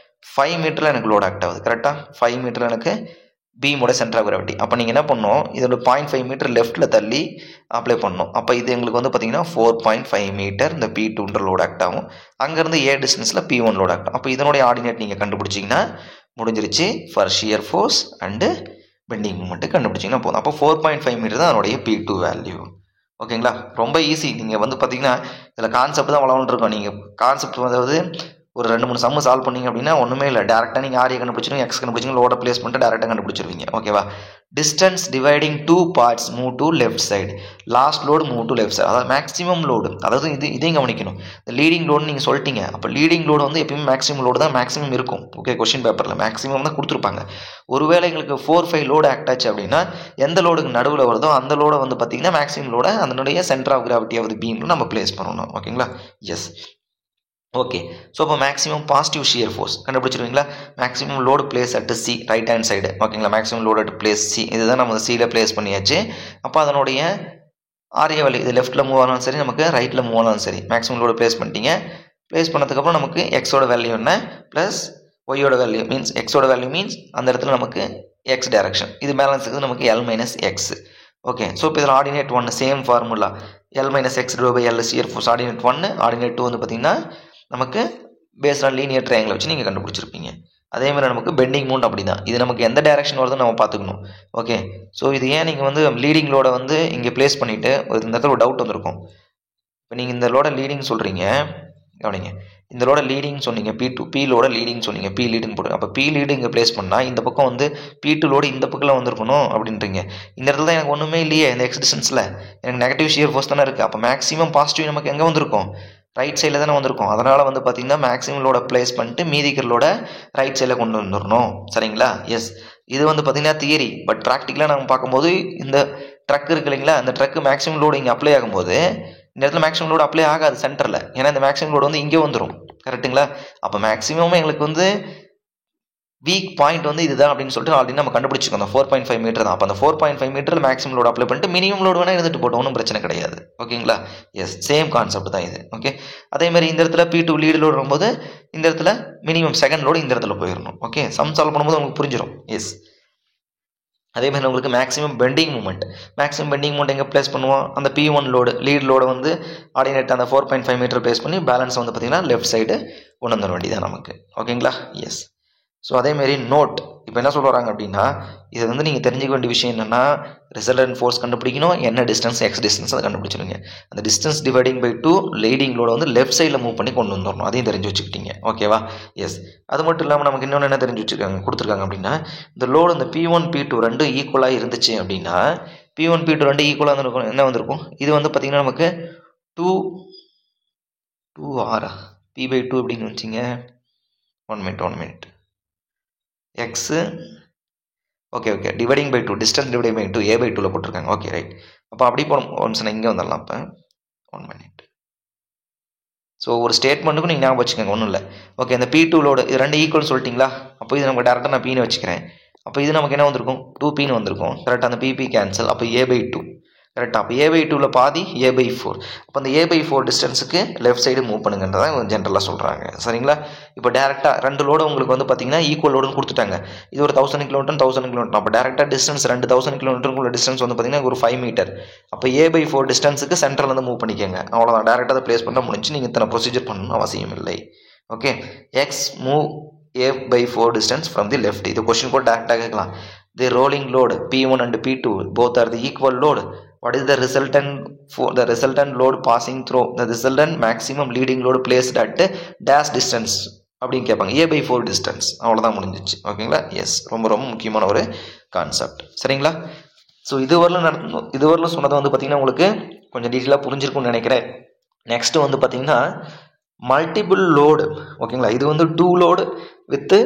5 மீட்டரில் எனக்கு லோட் ஆக்ட் ஆகுது. கரெக்டாக 5 மீட்டரில் எனக்கு பீமோட சென்டர் ஆஃப் கிராவிட்டி. அப்போ நீங்கள் என்ன பண்ணணும், இதோட 0.5 மீட்டர் லெஃப்ட்டில் தள்ளி அப்ளை பண்ணணும். அப்போ இது எங்களுக்கு வந்து பார்த்திங்கன்னா 4.5 மீட்டர் இந்த P2ன்ற லோட் ஆக்ட் ஆகும். அங்கேருந்து ஏ டிஸ்டன்ஸில் P1 லோட் ஆக்ட் ஆகும். அப்போ இதனுடைய ஆர்டினேட் நீங்கள் கண்டுபிடிச்சிங்கன்னா முடிஞ்சிருச்சு. For shear force and bending moment கண்டுபிடிச்சிங்கன்னா போதும். அப்போ 4.5 மீட்டர் தான் அதனுடைய P2 வேல்யூ. ஓகேங்களா? ரொம்ப ஈஸி. நீங்கள் வந்து பார்த்தீங்கன்னா இதில் கான்செப்ட் தான் வளர்ந்துருக்கோம். நீங்கள் கான்செப்ட் அதாவது ஒரு 2-3 சம்மு சால்வ் பண்ணிங்க அப்படின்னா ஒன்றுமே இல்லை. டேரெக்டாக நீங்கள் ஆரியை கண்டுபிடிச்சிருங்க, எக்ஸ் கண்டுபிடிச்சிங்க, லோட ப்ளேஸ் பண்ணிட்டு டேரெக்டாக கண்டுபிடிச்சிருவீங்க. ஓகேவா? Distance dividing 2 parts move to left side, last load move to left side, அதாவது மேக்ஸிமம் லோடு. அதாவது இதையும் கவனிக்கணும். இந்த லீடிங் லோடு நீங்கள் சொல்லிட்டீங்க. அப்போ லீடிங் லோடு வந்து எப்பயுமே மேக்ஸிமம் லோடு தான் மேக்ஸிமம் இருக்கும். ஓகே, கொஸ்டின் பேப்பரில் மேக்ஸிமம் தான் கொடுத்துருப்பாங்க. ஒருவேளை எங்களுக்கு 4-5 லோடு ஆக்ட் ஆச்சு அப்படின்னா எந்த லோடுக்கு நடுவில் வருதோ அந்த லோடை வந்து பார்த்தீங்கன்னா மேக்ஸிமம் லோடை அதனுடைய centre of gravity of the பீமில் நம்ம ப்ளேஸ் பண்ணணும். ஓகேங்களா? எஸ். ஓகே, ஸோ இப்போ மேக்ஸிமம் பாசிட்டிவ் ஷியர் ஃபோர்ஸ் கண்டுபிடிச்சிருவீங்களா? Maximum load place at C, right hand side. ஓகேங்களா? Maximum load at place C, இதுதான் நம்ம சியில் பிளேஸ் பண்ணியாச்சு. அப்போ அதனுடைய ஆரிய வழி இது லெஃப்ட்டில் மூவ் ஆனாலும் சரி, நமக்கு ரைட்டில் மூவ் ஆனாலும் சரி, மேக்ஸிமம் லோடு பிளேஸ் பண்ணிட்டீங்க. பிளேஸ் பண்ணதுக்கப்புறம் நமக்கு எக்ஸோட வேல்யூ என்ன ப்ளஸ் ஒய்யோட வேல்யூ மீன்ஸ் எக்ஸோட வேல்யூ மீன்ஸ் அந்த இடத்துல நமக்கு எக்ஸ் டைரக்ஷன், இது பேலன்ஸ் இருக்குது நமக்கு L minus x. Okay, so இப்போ இதில் ordinate 1 same formula L minus X divide by L shear force. Ordinate 1, ordinate 2 வந்து பார்த்தீங்கன்னா நமக்கு பேஸ்ட் ஆன் லீனியர் ட்ரையாங்கிள் வச்சு நீங்கள் கண்டுபிடிச்சிருப்பீங்க. அதேமாதிரி நமக்கு பெண்டிங் மூமெண்ட் அப்படி தான். இது நமக்கு எந்த டைரக்ஷன் வருதுன்னு நம்ம பார்த்துக்கணும். ஓகே, ஸோ இது ஏன் நீங்கள் வந்து லீடிங் லோடை வந்து இங்கே ப்ளேஸ் பண்ணிவிட்டு இந்த இடத்துல ஒரு டவுட் வந்திருக்கும். இப்போ நீங்கள் இந்த லோட லீடிங் சொல்கிறீங்க, கவனிங்க, இந்த லோட லீடிங் சொன்னீங்க, P லோட லீடிங் சொன்னீங்க, P லீடுன்னு போடுங்க. அப்போ P லீடு இங்கே ப்ளேஸ் பண்ணால் இந்த பக்கம் வந்து P2 லோடு இந்த பக்கத்தில் வந்திருக்கணும் அப்படின்றீங்க. இந்த இடத்துல தான் எனக்கு ஒன்றுமே இல்லையே, இந்த எக்ஸ் டிஸ்டன்ஸில் எனக்கு நெகட்டிவ் ஷியர் ஃபோர்ஸ் தானே இருக்குது. அப்போ மேக்ஸிமம் பாசிட்டிவ் நமக்கு எங்கே வந்திருக்கும்? ரைட் சைடில் தானே வந்திருக்கும். அதனால் வந்து பார்த்திங்கன்னா மேக்ஸிமம் லோட ப்ளேஸ் பண்ணிட்டு மீதிக்கிறலோட ரைட் சைடில் கொண்டு வந்துடணும். சரிங்களா? எஸ். இது வந்து பார்த்திங்கன்னா தியரி. பட் ப்ராக்டிக்கலாக நம்ம பார்க்கும்போது இந்த ட்ரக் இருக்கு இல்லைங்களா, அந்த ட்ரக்கு மேக்ஸிமம் லோடு இங்கே அப்ளை ஆகும்போது இந்த இடத்துல மேக்ஸிமம் லோடு அப்ளை ஆகாது சென்டரில். ஏன்னா இந்த மேக்ஸிமம் லோடு வந்து இங்கே வந்துடும். கரெக்டுங்களா? அப்போ மேக்ஸிமம் எங்களுக்கு வந்து வீக் பாயிண்ட் வந்து இதுதான் அப்படின்னு சொல்லிட்டு ஆல்ரெடி நம்ம கண்டுபிடிச்சிக்கோம். அந்த 4.5 மீட்டர் தான். அப்போ அந்த 4.5 மீட்டர் மேக்ஸிமம் லோடு அப்ளை பண்ணிட்டு மினிமம் லோடு வேணால் இருந்துட்டு போட்டோம், ஒன்றும் பிரச்சனை கிடையாது. ஓகேங்களா? எஸ், சேம் கான்செப்ட் தான் இது. ஓகே, அதேமாதிரி இந்த இடத்துல P2 லீடு லோடு வரும்போது இந்த இடத்துல மினிமம் செகண்ட் லோடு இந்த இடத்துல போயிடணும். ஓகே, சம் சால்வ் பண்ணும்போது உங்களுக்கு புரிஞ்சிடும். எஸ். அதேமாதிரி உங்களுக்கு மேக்ஸிமம் பெண்டிங் மூமெண்ட் எங்கே ப்ளேஸ் பண்ணுவோம்? அந்த P1 லோடு லீட் லோடை வந்து ஆர்டினேட் அந்த 4.5 மீட்டர் ப்ளேஸ் பண்ணி பேலன்ஸ் வந்து பார்த்திங்கன்னா லெஃப்ட் சைடு கொண்டு வந்துட வேண்டியதான் நமக்கு. ஓகேங்களா? எஸ். ஸோ அதேமாரி நோட் இப்போ என்ன சொல்கிறாங்க அப்படின்னா, இது வந்து நீங்கள் தெரிஞ்சுக்க வேண்டிய விஷயம் என்னென்னா, ரிசல்டன்ட் ஃபோர்ஸ் கண்டுபிடிக்கணும், என்ன டிஸ்டன்ஸ் எக்ஸ் டிஸ்டன்ஸ் அதை கண்டுபிடிச்சிருங்க. அந்த டிஸ்டன்ஸ் டிவைடிங் பை 2 லீடிங் லோட வந்து லெஃப்ட் சைடில் மூவ் பண்ணி கொண்டு வந்துடணும். அதையும் தெரிஞ்சு வச்சுக்கிட்டீங்க. ஓகேவா? எஸ். அது மட்டும் இல்லாமல் நமக்கு இன்னொன்று என்ன தெரிஞ்சு கொடுத்துருக்காங்க அப்படின்னா, இந்த லோடு இந்த P1 P2 ரெண்டும் ஈக்குவலாக இருந்துச்சு அப்படின்னா P1 P2 ரெண்டு ஈக்குவலாக இருந்திருக்கும். என்ன வந்திருக்கும்? இது வந்து பார்த்திங்கன்னா நமக்கு 2R P/2 அப்படின்னு வச்சிங்க. 1 minute x okay dividing by 2 distance dividing by 2 A/2ல போட்டிருக்காங்க. Okay, right. அப்போ அப்படி போடும் ஒன்ஸ் நான் இங்கே வந்துடலாம். அப்போ 1 மினிட். ஸோ ஒரு ஸ்டேட்மெண்ட்டுக்கும் நீங்கள் ஞாபகம் வச்சுக்கோங்க, ஒன்றும் இல்லை. ஓகே, இந்த P2 லோடு இது ரெண்டு ஈக்குவல் சொல்லிட்டீங்களா? அப்போ இது நமக்கு டேரெக்டாக நான் Pன்னு வச்சுக்கிறேன். அப்போ இது நமக்கு என்ன வந்திருக்கும்? 2Pன்னு வந்திருக்கும். கரெக்டாக அந்த PP கேன்சல். அப்போ A/2 கரெக்டாக. அப்போ A/2ல பாதி A/4. அப்போ அந்த A/4 டிஸ்டன்ஸுக்கு லெஃப்ட் சைடு மூவ் பண்ணுங்கன்றதான் ஜென்ரலாக சொல்கிறாங்க. சரிங்களா? இப்போ டேரெக்டாக 2 லோடு உங்களுக்கு வந்து பார்த்தீங்கன்னா ஈக்குவல் லோடுன்னு கொடுத்துட்டாங்க. இது ஒரு 1000 கிலோமீட்டர் 1000 கிலோமீட்டர். அப்போ டேரெக்டாக டிஸ்டன்ஸ் 2000 கிலோமீட்டருக்குள்ள டிஸ்டன்ஸ் வந்து பார்த்தீங்கன்னா ஒரு 5 மீட்டர். அப்போ A/4 டிஸ்டன்ஸுக்கு சென்டர்லேருந்து மூவ் பண்ணிக்கோங்க. அவ்வளோதான், டேரெக்டாக அதை ப்ளேஸ் பண்ண முடிஞ்சு. நீங்கள் இத்தனை ப்ரொசீஜர் பண்ணணும் அவசியம் இல்லை. Okay, X move A/4 distance from the left. இது கொஸ்டின் கூட டேரெக்டாக கேட்கலாம். The rolling load P1 and P2 both are the equal load. What is the resultant load passing through the resultant maximum leading load placed at dash distance அப்படின்னு கேட்பாங்க. A/4 distance. அவ்வளோதான், முடிஞ்சிச்சு. ஓகேங்களா? S, ரொம்ப ரொம்ப முக்கியமான ஒரு கான்செப்ட். சரிங்களா? ஸோ இதுவரையிலும் சொன்னதை வந்து பார்த்தீங்கன்னா உங்களுக்கு கொஞ்சம் டீட்டெயிலாக புரிஞ்சிருக்கும்னு நினைக்கிறேன். நெக்ஸ்ட் வந்து பார்த்தீங்கன்னா மல்டிபிள் லோடு. ஓகேங்களா? இது வந்து 2 லோடு வித்து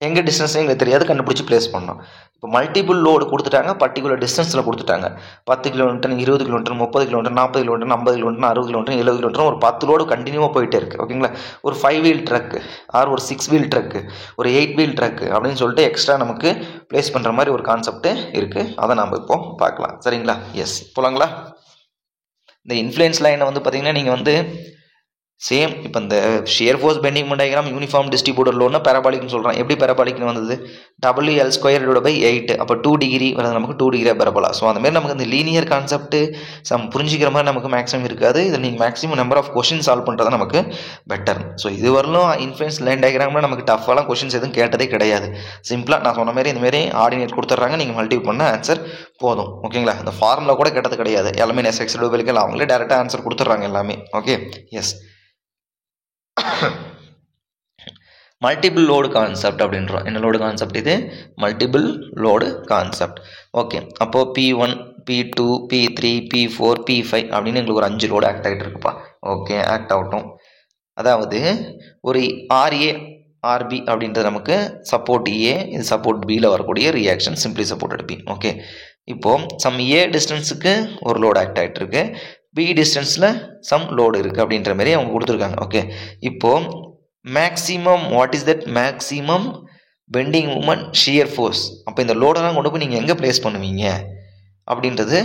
எங்கே டிஸ்டன்ஸ் எங்களுக்கு தெரியாது, கண்டுபிடிச்சி ப்ளேஸ் பண்ணோம். இப்போ மல்டிபிள் லோடு கொடுத்துட்டாங்க, பர்டிகுலர் டிஸ்டன்ஸில் கொடுத்துட்டாங்க. 10 kilometre, 20 kilometre, 30 kilometre, 40 kilometre, 50 kilometre, 60 kilometre, 70 kilometre, ஒரு 10 லோடு கண்டினியூவாக போயிட்டே இருக்குது. ஓகேங்களா? ஒரு 5 வீல் ட்ரக்கு ஆர் ஒரு 6 வீல் ட்ரக்கு, ஒரு 8 வீல் ட்ரக்கு அப்படின்னு சொல்லிட்டு எக்ஸ்ட்ரா நமக்கு ப்ளேஸ் பண்ணுற மாதிரி ஒரு கான்செப்ட் இருக்குது. அதை நம்ம இப்போ பார்க்கலாம். சரிங்களா? எஸ், போலாங்களா? இந்த இன்ஃப்ளூயன்ஸ் லைனை வந்து பார்த்தீங்கன்னா நீங்கள் வந்து சேம் இப்போ இந்த shear force bending moment diagram uniform distributor லோடுனா பேராபாலிக்னு சொல்கிறேன். எப்படி பேராபாலிக்னு வந்தது? WL²/8. அப்போ 2 டிகிரி வருது, நமக்கு 2 டிகிரி பேராபோலா. ஸோ அந்த மாதிரி நமக்கு இந்த லீனியர் கான்செப்ட் புரிஞ்சிக்கிற மாதிரி நமக்கு மேக்ஸிமம் இருக்காது. இதில் நீங்கள் maximum number of question solve பண்ணுறது நமக்கு பெட்டர். ஸோ இது வரலும் இன்ஃப்ளூயன்ஸ் லைன் டயக்ராமில் நமக்கு டஃப்பாலாம் கொஷின்ஸ் எதுவும் கேட்டதே கிடையாது. சிம்பிளாக நான் சொன்ன மாதிரி இந்தமாரி ஆர்டினேட் கொடுத்துட்றாங்க, நீங்கள் மல்டிபிள் பண்ண ஆன்சர் போதும். ஓகேங்களா? இந்த ஃபார்முலா கூட கேட்டது கிடையாது. எல்லாமே SX டூபெலிக்கல் அவங்களே டேரெக்டாக ஆன்சர் கொடுத்துட்றாங்க எல்லாமே. Okay, yes. Multiple load concept அப்படின்றோம். என்ன லோடு கான்செப்ட் இது? Multiple load concept. ஓகே, அப்போது P1, P2, P3, P4, P5 அப்படின்னு எங்களுக்கு ஒரு 5 லோடு ஆக்ட் ஆகிட்டு இருக்குப்பா. ஓகே, ஆக்ட் ஆகட்டும். அதாவது ஒரு RA RB அப்படின்றது நமக்கு சப்போர்ட் A, இது சப்போர்ட் Bயில் வரக்கூடிய reaction, simply supported B. Okay, இப்போது சம் A டிஸ்டன்ஸுக்கு ஒரு லோடு ஆக்ட் ஆகிட்டு இருக்கு, B டிஸ்டன்ஸில் சம் லோடு இருக்குது அப்படின்ற மாதிரி அவங்க கொடுத்துருக்காங்க. ஓகே, இப்போது maximum, what is that maximum bending moment shear force. அப்போ இந்த லோடெல்லாம் கொண்டு போய் நீங்கள் எங்கே ப்ளேஸ் பண்ணுவீங்க அப்படின்றது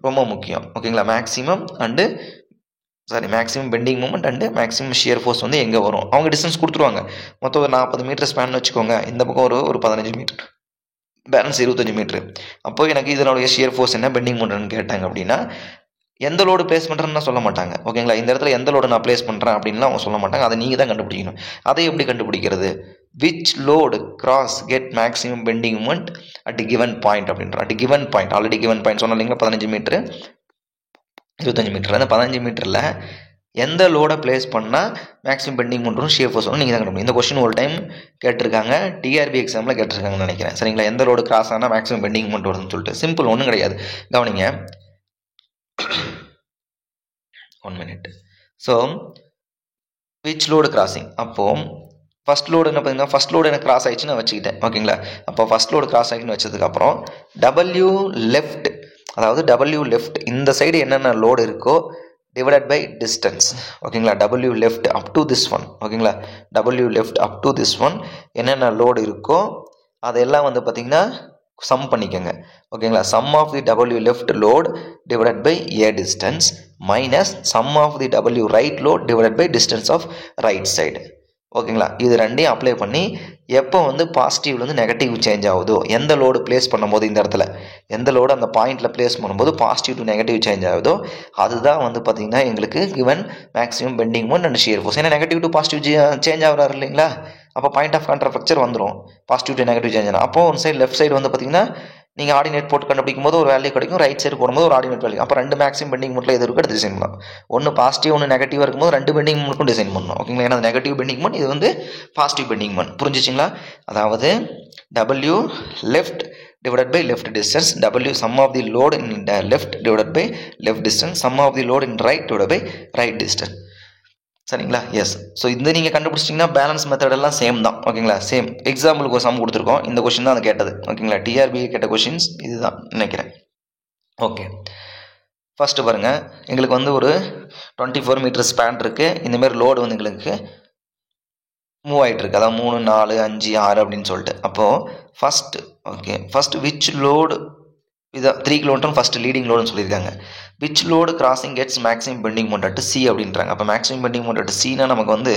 ரொம்ப முக்கியம். ஓகேங்களா? Maximum bending moment and maximum shear force வந்து எங்கே வரும்? அவங்க டிஸ்டன்ஸ் கொடுத்துருவாங்க. மொத்தம் ஒரு 40 மீட்டர் ஸ்பேன் வச்சுக்கோங்க. இந்த பக்கம் ஒரு 15 மீட்டர், பேலன்ஸ் 25 மீட்டர். அப்போ எனக்கு இதனுடைய ஷியர் ஃபோர்ஸ் என்ன, பெண்டிங் மூமெண்ட்னு கேட்டாங்க அப்படின்னா எந்த லோடு ப்ளேஸ் பண்ணுறேன்னு சொல்ல மாட்டாங்க. ஓகேங்களா? இந்த இடத்துல எந்த லோடு நான் ப்ளேஸ் பண்ணுறேன் அப்படின்லாம் அவங்க சொல்ல மாட்டாங்க. அதை நீங்கள் தான் கண்டுபிடிக்கணும். அதை எப்படி கண்டுபிடிக்கிறது? Which load cross get maximum bending moment at given point அப்படின்றோம். At given point, already given point சொன்னோம் இல்லைங்களா? 15 மீட்ரு 25 மீட்டர். அந்த 15 மீட்டரில் எந்த லோடை ப்ளேஸ் பண்ணால் maximum bending moment shear force நீங்கள் தான் கண்டுபிடிக்கும். இந்த கொஸ்டின் ஒரு டைம் கேட்டிருக்காங்க, TRB எக்ஸாமில் கேட்டிருக்காங்கன்னு நினைக்கிறேன். சரிங்களா? எந்த லோடு கிராஸ் ஆனால் மேக்ஸிமம் பெண்டிங் மூமெண்ட் வருதுன்னு சொல்லிட்டு. சிம்பிள், ஒன்றும் கிடையாது. கவனிங்க, 1 minute. So which load crossing. அப்போது ஃபஸ்ட் லோடு என்ன பார்த்தீங்கன்னா, ஃபஸ்ட் லோடு எனக்கு கிராஸ் ஆகிடுச்சு நான் வச்சுக்கிட்டேன். ஓகேங்களா? அப்போ ஃபஸ்ட் லோடு கிராஸ் ஆகிடுன்னு வச்சதுக்கப்புறம் W லெஃப்ட், அதாவது W லெஃப்ட் இந்த சைடு என்னென்ன லோடு இருக்கோ டிவைடட் பை டிஸ்டன்ஸ். ஓகேங்களா? W left up to this one. ஓகேங்களா? W left up to this one என்னென்ன லோடு இருக்கோ அதெல்லாம் வந்து பார்த்திங்கன்னா சம் பண்ணிக்கோங்க. ஓகேங்களா? Sum of the W left load divided by A distance minus sum of the W right load divided by distance of right side. ஓகேங்களா? இது ரெண்டையும் அப்ளை பண்ணி எப்போ வந்து பாசிட்டிவ்லேருந்து நெகட்டிவ் சேஞ்ச் ஆகுதோ, எந்த லோடு ப்ளேஸ் பண்ணும்போது இந்த இடத்துல எந்த லோடு அந்த பாயிண்டில் ப்ளேஸ் பண்ணும்போது பாசிட்டிவ் டு நெகட்டிவ் சேஞ்ச் ஆகுதோ அதுதான் வந்து பார்த்திங்கன்னா எங்களுக்கு given maximum bending moment and shear force. ஏன்னா நெகட்டிவ் டு பாசிட்டிவ் சேஞ்ச் ஆகிறாரு இல்லைங்களா? அப்போ பாயிண்ட் ஆஃப் கான்ட்ராஃப்ராக்சர் வந்துடும், பாசிட்டிவ் டு நெகட்டிவ் சேஞ்ச் ஆகும். அப்போது ஒன் சைடு லெஃப்ட் சைடு வந்து பார்த்திங்கன்னா நீங்கள் ஆர்டினேட் போட்டு கண்டுபிடிக்கும் போது ஒரு வேல்யூ கிடைக்கும், ரைட் சைடு போடும்போது ஒரு ஆர்டினேட் வேல்யூ. அப்போ 2 மேக்ஸிமம் பெண்டிங் மூமெண்ட்டில் எது இருக்கோ டிசைன் பண்ணலாம். ஒன்று பாசிட்டிவ் ஒன்று நெகட்டிவாக இருக்கும்போது 2 பெண்டிங் மூமெண்ட்டும் டிசைன் பண்ணணும். ஓகேங்களா? ஏன்னா நெகட்டிவ் பெண்டிங் மூமெண்ட், இது வந்து பாசிட்டிவ் பெண்டிங் மூமெண்ட். புரிஞ்சிச்சிங்களா? அதாவது W left divided by left distance, W sum of the load in left divided by left distance, sum of the load in right divided by right distance. சரிங்களா? S. So இந்த நீங்கள் கண்டுபிடிச்சிட்டிங்கன்னா balance method எல்லாம் same தான். ஓகேங்களா? Same. எக்ஸாம்பிளுக்கு ஒரு some கொடுத்துருக்கோம். இந்த கொஷின் தான் அதை கேட்டது. ஓகேங்களா? TRB கேட்ட கொஷின்ஸ் இதுதான் நினைக்கிறேன். ஓகே, ஃபஸ்ட்டு பாருங்கள், எங்களுக்கு வந்து ஒரு 24 மீட்டர் ஸ்பேன் இருக்குது. இந்தமாரி லோடு வந்து எங்களுக்கு மூவ் ஆகிட்டுருக்கு. அதாவது 3, 4, 5, 6 அப்படின்னு சொல்லிட்டு. அப்போது ஃபஸ்ட்டு விச் லோடு இது 3 கிலோமீட்டர் ஃபர்ஸ்ட் லீடிங் லோடுன்னு சொல்லியிருக்காங்க. Which load crossing gets maximum bending moment at C அப்படின்றாங்க. அப்போ மேக்ஸிமம் பெண்டிங் மொமெண்ட் அட் சினா நமக்கு வந்து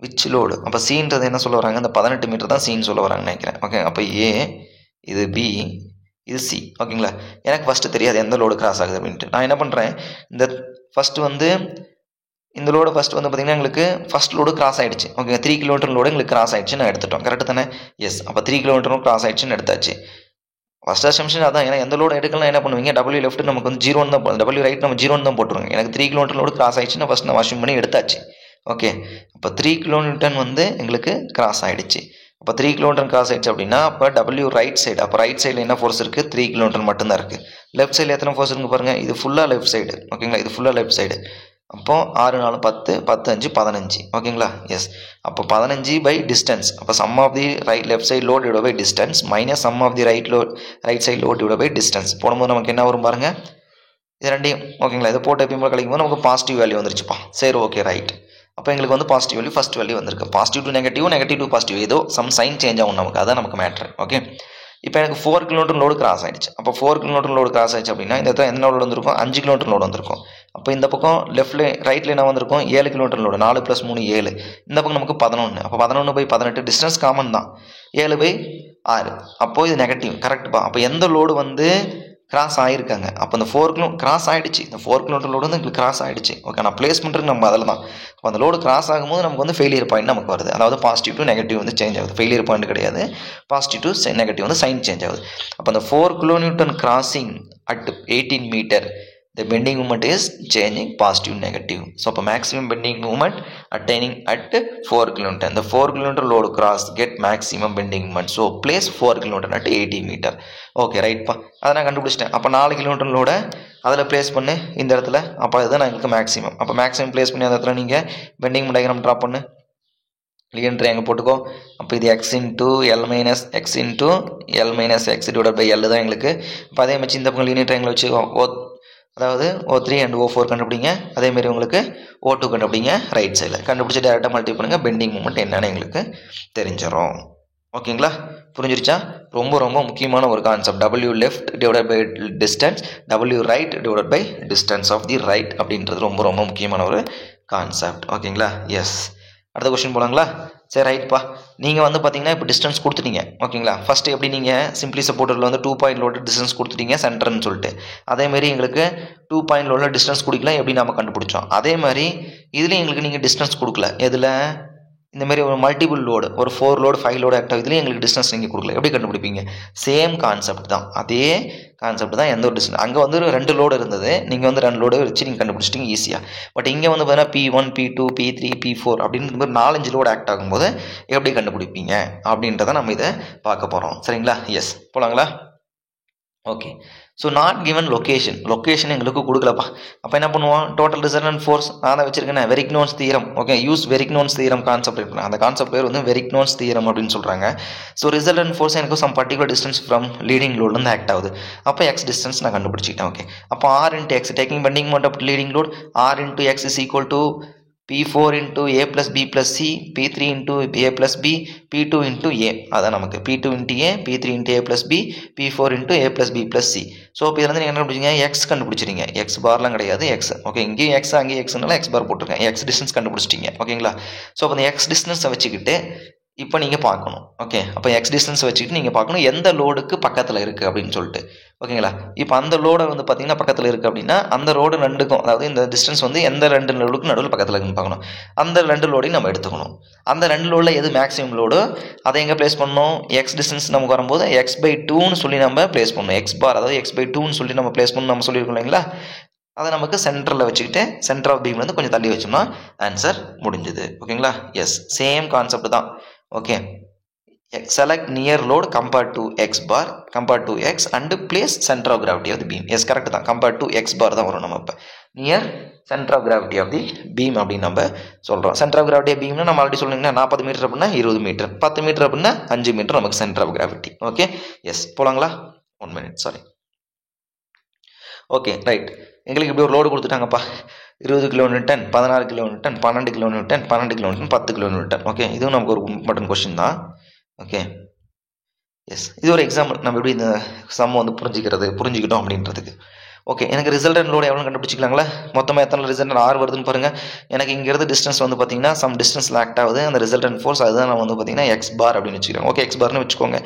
விச் லோடு, அப்போ சீன்றது என்ன சொல்ல வராங்க, இந்த 18 மீட்டர் தான் சீன் சொல்ல வராங்கன்னு நினைக்கிறேன். ஓகே, அப்போ ஏ, இது பி, இது சி. ஓகேங்களா, எனக்கு ஃபஸ்ட்டு தெரியாது எந்த லோடு கிராஸ் ஆகுது அப்படின்ட்டு. நான் என்ன பண்ணுறேன், இந்த ஃபஸ்ட்டு வந்து இந்த லோடு ஃபஸ்ட்டு வந்து பார்த்திங்கன்னா எங்களுக்கு ஃபஸ்ட் லோடு கிராஸ் ஆகிடுச்சு. ஓகே, 3 கிலோமீட்டர் லோடு எங்களுக்கு கிராஸ் ஆகிடுச்சு, நான் எடுத்துட்டோம். கரெக்டு தானே? எஸ். அப்போ 3 கிலோமீட்டரும் கிராஸ் ஆகிடுச்சுன்னு எடுத்தாச்சு. ஃபஸ்ட் அசம்ஷன் அதான். ஏன்னா எந்த லோடு எடுக்கலாம் என்ன பண்ணுவீங்க, டபிள்யூ லெஃப்ட் நமக்கு வந்து 0 தான், டபிள்யூ ரைட் நம்ம 0 தான் போட்டுருங்க. எனக்கு 3 கிலோமீட்டர் லோடு கிராஸ் ஆகிடுச்சுன்னா ஃபஸ்ட் நான் வாஷிங் பண்ணி எடுத்தாச்சு. ஓகே, அப்போ 3 கிலோமீட்டர் வந்து எங்களுக்கு கிராஸ் ஆகிடுச்சு. அப்போ 3 கிலோமீட்டர் கிராஸ் ஆகிடுச்சு அப்படின்னா அப்போ டபிள்யூ ரைட் சைடு, அப்போ ரைட் சைடில் என்ன ஃபோர்ஸ் இருக்குது, 3 கிலோமீட்டர் மட்டும்தான் இருக்குது. லெஃப்ட் சைடில் எத்தனை ஃபோர்ஸ் இருக்குது பாருங்கள், இது ஃபுல்லாக லெஃப்ட் சைடு. ஓகேங்களா, இது ஃபுல்லாக லெஃப்ட் சைடு. அப்போது 6 4 10, 10 5 15. ஓகேங்களா, எஸ். அப்போ 15 பை டிஸ்டன்ஸ். அப்போ sum of the left side load divide by distance minus sum of the right side load divide by distance போடும்போது நமக்கு என்ன வரும் பாருங்கள், இது ரெண்டையும். ஓகேங்களா, இதை போட்டு எப்பயும் கிடைக்கும் போது நமக்கு பாசிட்டிவ் வேல்யூ வந்துருச்சுப்பா. சரி, ஓகே, ரைட். அப்போ எங்களுக்கு வந்து பாசிட்டிவ் வேல்யூ ஃபஸ்ட் வேல்யூ வந்திருக்கு. Positive to negative, negative to positive, ஏதோ சம் சைன் சேஞ்ச் ஆகும் நமக்கு, அதான் நமக்கு மேட்ரு. ஓகே, இப்போ எனக்கு 4 கிலோமீட்டர் லோடு கிராஸ் ஆகிடுச்சு. அப்போ 4 கிலோமீட்டர் லோடு கிராஸ் ஆகிடுச்சு அப்படின்னா இந்த இடத்துல எந்த லோடு வந்திருக்கும், 5 கிலோமீட்டர் லோடு வந்திருக்கும். அப்போ இந்த பக்கம் லெஃப்ட்ல ரைட்ல என்ன வந்திருக்கும், 7 கிலோமீட்டர் லோடு, 4 + 3 7. இந்த பக்கம் நமக்கு 11. அப்போ 11 பை 18 டிஸ்டன்ஸ் காமன் தான், 7 பை 6. அப்போது இது நெகட்டிவ். கரெக்டுப்பா. அப்போ எந்த லோடு வந்து கிராஸ் ஆகிருக்காங்க, அப்போ இந்த 4 கிலோ கிராஸ் ஆகிடுச்சு. இந்த 4 கிலோமீட்டர் லோடு வந்து எங்களுக்கு கிராஸ் ஆகிடுச்சு. ஓகே, நான் பிளேஸ் பண்ணுறது நம்ம அதில் தான். அப்போ அந்த லோடு கிராஸ் ஆகும்போது நமக்கு வந்து ஃபெயிலியர் பாயிண்ட் நமக்கு வருது. அதாவது பாசிட்டிவ் டு நெகட்டிவ் வந்து சேஞ்ச் ஆகுது. ஃபெயிலியர் பாயிண்ட் கிடையாது, பாசிட்டிவ் டு நெகட்டிவ் வந்து சைன் சேஞ்ச் ஆகுது. அப்போ அந்த 4 kilometre crossing at 18 metre the bending moment is changing positive negative. So அப்போ maximum bending moment attaining at 4 km. The 4 km load cross get maximum bending moment. So place 4 km at 80 meter. Okay, ரைட்ப்பா. அதை நான் கண்டுபிடிச்சிட்டேன். அப்போ 4 kilometre லோட அதில் place பண்ணு இந்த இடத்துல. அப்போ அதுதான் எங்களுக்கு மேக்ஸிமம். அப்போ மேக்ஸிமம் ப்ளேஸ் பண்ணி அந்த இடத்துல நீங்கள் பெண்டிங் டயக்ராம் ட்ரா பண்ணு, லீனியர் ட்ரையாங்கிள் போட்டுக்கோ. அப்போ இது x into L minus x into L minus X divide by L தான் எங்களுக்கு. இப்போ அதே மாதிரி இந்த பக்கம் லீனியர் ட்ரையாங்கிள் வச்சு அதாவது O3 அண்ட் O4 கண்டுபிடிங்க. அதேமாரி உங்களுக்கு O2 கண்டுபிடிங்க. ரைட் சைடில் கண்டுபிடிச்சி டேரெக்டாக மல்டி பண்ணுங்கள். பெண்டிங் மூமெண்ட் என்னென்னு எங்களுக்கு தெரிஞ்சிடும். ஓகேங்களா, புரிஞ்சிருச்சா? ரொம்ப ரொம்ப முக்கியமான ஒரு concept. W left divide by distance, W right divide by distance of the right அப்படின்றது ரொம்ப ரொம்ப முக்கியமான ஒரு கான்செப்ட். ஓகேங்களா, எஸ். அடுத்த கொஸ்டின் போகலாங்களா? சரி, ரைட்ப்பா. நீங்கள் வந்து பார்த்தீங்கன்னா இப்போ டிஸ்டன்ஸ் கொடுத்துட்டீங்க. ஓகேங்களா, ஃபஸ்ட்டு எப்படி நீங்கள் சிம்பிளி சப்போர்ட்டரில் வந்து 2 பாயிண்ட் லோட டிஸ்டன்ஸ் கொடுத்துட்டீங்க சென்டர்னு சொல்லிட்டு. அதேமாரி எங்களுக்கு 2 பாயிண்ட் லோட டிஸ்டன்ஸ் கொடுக்கலாம், எப்படி நம்ம கண்டுபிடிச்சோம். அதே மாதிரி இதுலேயும் எங்களுக்கு நீங்கள் டிஸ்டன்ஸ் கொடுக்கல. எதில் இந்தமாரி ஒரு மல்டிபிள் லோடு, ஒரு 4 லோடு 5 லோடு ஆக்டிவ், இதுலேயும் எங்களுக்கு டிஸ்டன்ஸ் நீங்கள் கொடுக்கல. எப்படி கண்டுபிடிப்பீங்க? சேம் கான்செப்ட் தான், அதே கான்செப்ட் தான். எந்த ஒரு டிஸ்டன்ஸ் அங்கே வந்து 2 லோடு இருந்தது, நீங்கள் வந்து 2 லோடு வச்சு நீங்கள் கண்டுபிடிச்சிட்டிங்க ஈஸியாக. பட் இங்கே வந்து பார்த்தீங்கன்னா P1 P2 P3 P4 அப்படின்னு மாதிரி 4-5 லோடு ஆக்ட் ஆகும்போது எப்படி கண்டுபிடிப்பீங்க அப்படின்றத நம்ம இதை பார்க்க போகிறோம். சரிங்களா, எஸ். போகலாங்களா? Okay. So not given location எங்களுக்கு கொடுக்கலப்பா. அப்போ என்ன பண்ணுவோம், டோட்டல் ரிசல்டன்ட் ஃபோர்ஸ் நான் தான் வச்சிருக்கேன், Varignon's theorem. Okay, use Varignon's theorem concept இருக்கு. அந்த கான்செப்ட் பேர் வந்து வெரிக்னோன்ஸ் தியரம் அப்படின்னு சொல்கிறாங்க. ஸோ ரிசல்டன்ட் ஃபோர்ஸ் எனக்கு sum particular distance from leading load வந்து ஆக்ட் ஆகுது. அப்போ எக்ஸ் டிஸ்டன்ஸ் நான் கண்டுபிடிச்சிட்டேன். ஓகே, அப்போ R into x taking bending moment of leading load, R into x is equal to P4 into A plus B plus C, P3 into A plus B, P2 into A. அதான் நமக்கு P2 into A, P3 into A plus B, P4 into A plus B plus C. So இப்போ இதில் வந்து நீங்கள் என்ன கண்டுபிடிச்சிங்க, X கண்டுபிடிச்சிருங்க. X பார்லாம் கிடையாது, X. Okay, இங்கேயும் X அங்கேயும் எக்ஸ்னால எக்ஸ் பார் போட்டிருக்கேன். எக்ஸ் டிஸ்டன்ஸ் கண்டுபிடிச்சிட்டிங்க. ஓகேங்களா, ஸோ அப்போ அந்த எக்ஸ் டிஸ்டன்ஸை வச்சுக்கிட்டு இப்போ நீங்கள் பார்க்கணும். ஓகே, அப்போ எக்ஸ் டிஸ்டன்ஸ் வச்சுக்கிட்டு நீங்கள் பார்க்கணும் எந்த லோடுக்கு பக்கத்தில் இருக்குது அப்படின்னு சொல்லிட்டு. ஓகேங்களா, இப்போ அந்த லோடை வந்து பார்த்தீங்கன்னா பக்கத்தில் இருக்குது அப்படின்னா அந்த லோடு ரெண்டுக்கும், அதாவது இந்த டிஸ்டன்ஸ் வந்து எந்த 2 லோடுக்கு நடுவில் பக்கத்தில் இருக்குன்னு பார்க்கணும். அந்த 2 லோடையும் நம்ம எடுத்துக்கணும். அந்த 2 லோடில் எது மேக்ஸிமம் லோடு அதை எங்கே ப்ளேஸ் பண்ணணும், எக்ஸ் டிஸ்டன்ஸ் நமக்கு வரும்போது x/2ன்னு சொல்லி நம்ம ப்ளேஸ் பண்ணணும். எக்ஸ் பார் அதாவது x/2ன்னு சொல்லி நம்ம ப்ளேஸ் பண்ணணும் நம்ம சொல்லியிருக்கோம் இல்லைங்களா. அதை நமக்கு சென்டரில் வச்சுக்கிட்டு சென்டர் ஆஃப் பீம்லேருந்து கொஞ்சம் தள்ளி வச்சோம்னா ஆன்சர் முடிஞ்சுது. ஓகேங்களா, எஸ். சேம் கான்செப்ட் தான். Okay, select near load compared to x bar compared to x and place center of gravity of the beam. Yes, correct தான். compared to x bar தான் வரும். நம்ம இப்போ near center of gravity of the beam அப்படின்னு நம்ம சொல்கிறோம். center of gravity of beamனா நம்ம already சொல்லிங்கன்னா 40 metre அப்படின்னா 20 மீட்டர், 10 மீட்டர் அப்படின்னா 5 மீட்டர் நமக்கு center of gravity. Okay, yes. போகலாங்களா? 1 minute, சாரி. Okay, right. எங்களுக்கு இப்படி ஒரு லோடு கொடுத்துட்டாங்கப்பா. 20 kilometre, 16 kilometre, 12 kilometre, 12 kilometre, 10 kilometre. Okay, இதுவும் நமக்கு ஒரு இம்பார்ட்டன்ட் கொஸ்டின் தான். ஓகே, எஸ், இது ஒரு எக்ஸாம்பிள். நம்ம எப்படி இந்த சம் வந்து புரிஞ்சுக்கிட்டோம் அப்படின்றதுக்கு. ஓகே, எனக்கு ரிசல்டன்ட் லோடு எவ்வளோ கண்டுபிடிச்சிக்கலாங்களா? மொத்தமாக எத்தனை ரிசல்டன்ட் 6 வருதுன்னு பாருங்கள். எனக்கு இங்கேருந்து டிஸ்டன்ஸ் வந்து பார்த்தீங்கன்னா சம் டிஸ்டன்ஸ் ஆக்ட் ஆகுது. அந்த ரிசல்டன்ட் ஃபோர்ஸ் அதுதான் நான் வந்து பார்த்தீங்கன்னா எக்ஸ் பார் அப்படின்னு வச்சுக்கிறேன். ஓகே, எக்ஸ் பார்னு வச்சுக்கோங்க.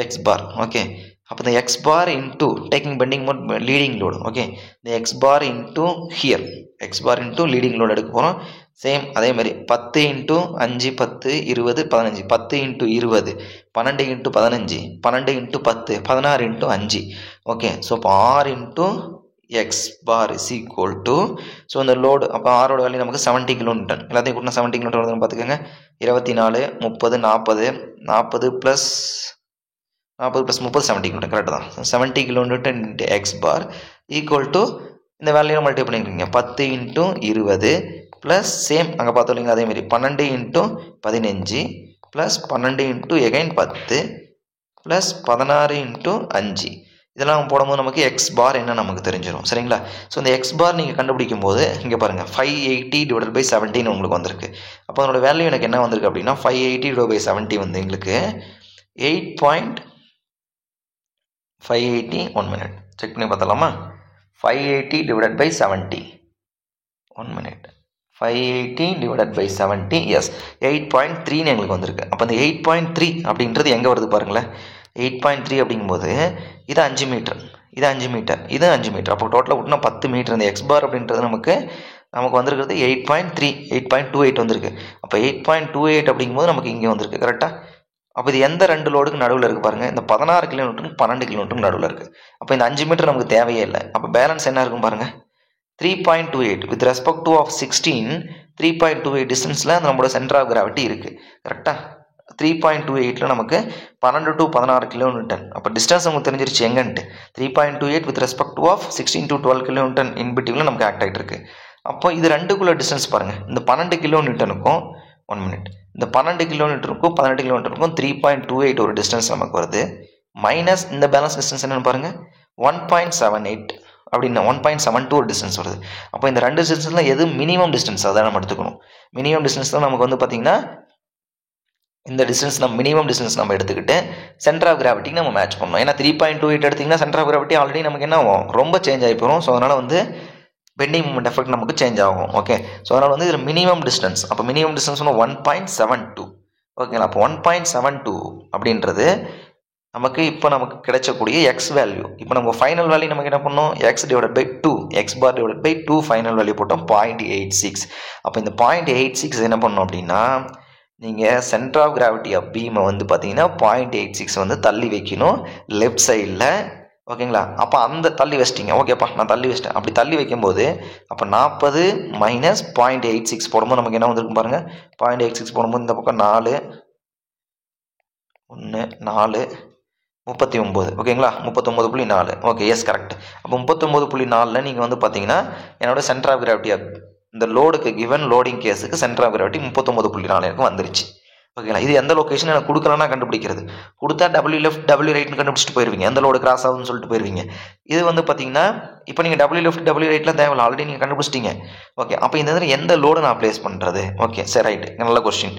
எக்ஸ் பார். ஓகே, அப்போ இந்த x bar into taking bending mode leading load. Okay, இந்த x bar into here x bar into leading load எடுக்க போகிறோம். சேம் அதே மாதிரி 10 into 5 10 20 15 10 into 20 12 into 15 12 into 10 16 into 5. Okay, so இப்போ R into x bar is equal to, so இந்த load அப்போ ஆரோட value நமக்கு 70 கிலோமீட்டர். எல்லாத்தையும் கூட 70 கிலோமீட்டர் வருதுன்னு பார்த்துக்கோங்க. 24 30 40 40 ப்ளஸ் 30 70 கிலோமீட்டர் கரெக்டு தான். 70 kilometre into x bar equal to இந்த வேல்யூ மல்டிப்ளை பண்ணிக்கிறீங்க 10 இன்ட்டு 20 ப்ளஸ் சேம் அங்கே பார்த்தோம் இல்லைங்களா அதேமாதிரி 12 into 15 plus 12 into again 10 plus 16 into 5. இதெல்லாம் போடும்போது நமக்கு எக்ஸ் பார் என்ன நமக்கு தெரிஞ்சிடும். சரிங்களா? ஸோ இந்த எக்ஸ் பார் நீங்கள் கண்டுபிடிக்கும் போது இங்கே பாருங்கள் 580 டிவைடட் பை 17 உங்களுக்கு வந்திருக்கு. அப்போ அதோட வேல்யூ எனக்கு என்ன வந்திருக்கு அப்படின்னா 580 டிவைட் பை 70 வந்து எங்களுக்கு 8.580. 1 மினிட் செக் பண்ணி பார்த்தலாமா? 580 divided by 70. 1 minute 580 divided by 70. Yes, 8.3ன்னு எங்களுக்கு வந்திருக்கு. அப்போ இந்த 8.3 அப்படின்றது எங்கே வருது பாருங்களேன். 8.3 அப்படிங்கும்போது இது 5 மீட்டர், இது 5 மீட்டர், இது 5 மீட்டர். அப்போ டோட்டலாக விட்டுனா 10 மீட்டர். இந்த எக்ஸ் பார் அப்படின்றது நமக்கு வந்திருக்கிறது 8.3 8.28 வந்திருக்கு. அப்போ 8.28 அப்படிங்கும்போது நமக்கு இங்கே வந்திருக்கு. கரெக்டாக? அப்போ இது எந்த ரெண்டு லோடுக்கு நடுவில் இருக்குது பாருங்கள். இந்த 16 கிலோமீட்டருக்கு 12 கிலோமீட்டருக்கு நடுவில் இருக்குது. அப்போ இந்த 5 மீட்டர் நமக்கு தேவையே இல்லை. அப்போ பேலன்ஸ் என்ன இருக்கும் பாருங்கள் 3.28 வித் ரெஸ்பெக்ட் டு ஆஃப் 16. 3.28 டிஸ்டன்ஸில் நம்மளோட சென்டர் ஆஃப் கிராவிட்டி இருக்குது. கரெக்டாக? 3.28ல் நமக்கு 12 to 16 கிலோமீட்டர். அப்போ டிஸ்டன்ஸ் நமக்கு தெரிஞ்சிருச்சு எங்கன்ட்டு. 3.28 with respect to of 16 to 12 kilometre இன்பிட்டிவில் நமக்கு ஆக்ட் ஆகிட்டு இருக்கு. அப்போ இது ரெண்டுக்குள்ள டிஸ்டன்ஸ் பாருங்கள். இந்த 12 கிலோமீட்டருக்கும் 1 மினிட் இந்த 12 கிலோமீட்டருக்கும் 18 கிலோமீட்டருக்கும் 3.28 ஒரு டிஸ்டன்ஸ் நமக்கு வருது. மைனஸ் இந்த பேலன்ஸ் டிஸ்டன்ஸ் என்னென்னு பாருங்கள் 1.78 அப்படின்னா 1.72 ஒரு டிஸ்டன்ஸ் வருது. அப்போ இந்த ரெண்டு டிஸ்டன்ஸில் எது மினிமம் டிஸ்டன்ஸ் அதை நம்ம எடுத்துக்கணும். மினிமம் டிஸ்டன்ஸ் தான் நமக்கு வந்து பார்த்திங்கன்னா இந்த டிஸ்டன்ஸ் நம்ம மினிமம் டிஸ்டன்ஸ் நம்ம எடுத்துக்கிட்டு சென்டர் ஆஃப் கிராவிட்டிக்கு நம்ம மேட்ச் பண்ணணும். ஏன்னா 3.28 எடுத்திங்கன்னா சென்டர் ஆஃப் கிராவிட்டி ஆல்ரெடி நமக்கு என்ன ஆகும் ரொம்ப சேஞ்ச் ஆகி போகிறோம். ஸோ அதனால் வந்து பெண்டிங் மூமெண்ட் எஃபெக்ட் நமக்கு சேஞ்ச் ஆகும். ஓகே, ஸோ அதனால் வந்து இதில் மினிமம் டிஸ்டன்ஸ் அப்போ மினிமம் டிஸ்டன்ஸ் 1.72. ஓகேங்களா? அப்போ 1.72 அப்படின்றது நமக்கு இப்போ நமக்கு கிடைச்சக்கூடிய எக்ஸ் வேல்யூ. இப்போ நம்ம ஃபைனல் வேல்யூ நமக்கு என்ன பண்ணோம் x divided by 2 x bar divided by 2 final value போட்டோம் 0.86. அப்போ இந்த 0.86 என்ன பண்ணோம் அப்படின்னா நீங்கள் சென்டர் ஆஃப் கிராவிட்டி ஆஃப் பீமை வந்து பார்த்தீங்கன்னா 0.86 வந்து தள்ளி வைக்கணும் லெஃப்ட் சைடில். ஓகேங்களா? அப்போ அந்த தள்ளி வச்சிட்டிங்க. ஓகேப்பா நான் தள்ளி வச்சிட்டேன். அப்படி தள்ளி வைக்கும்போது அப்போ 40 மைனஸ் 0.86 போடும்போது நமக்கு என்ன வந்திருக்கும் பாருங்கள். 0.86 போடும்போது இந்த பக்கம் 4 1 4 39. ஓகேங்களா? 39.4. Okay, yes correct. அப்போ 39.4ல் நீங்கள் வந்து பார்த்தீங்கன்னா என்னோட சென்டர் ஆஃப் கிராவிட்டி இந்த லோடுக்கு கிவன் லோடிங் கேஸுக்கு சென்டர் ஆஃப் கிராவிட்டி 39.4 எனக்கு வந்துருச்சு. ஓகேங்களா? இது எந்த லொக்கேஷன் எனக்கு கொடுக்கலன்னா கண்டுபிடிக்கிறது. கொடுத்தா டபிள்யூ லெஃப்ட் டபிள்யூ ரைட்னு கண்டுபிடிச்சிட்டு போயிருவீங்க. எந்த லோடு கிராஸ் ஆகுதுன்னு சொல்லிட்டு போயிருவீங்க. இது வந்து பார்த்தீங்கன்னா இப்போ நீங்கள் டபிள்யூ லெஃப்ட் டபிள்யூ ரைட்டில் தேவையில்ல ஆல்ரெடி நீங்கள் கண்டுபிடிச்சிட்டிங்க. ஓகே, அப்போ இந்த இதில் எந்த லோடு நான் ப்ளேஸ் பண்ணுறது? ஓகே சரி ரைட்டு, நல்ல கொஸ்டின்.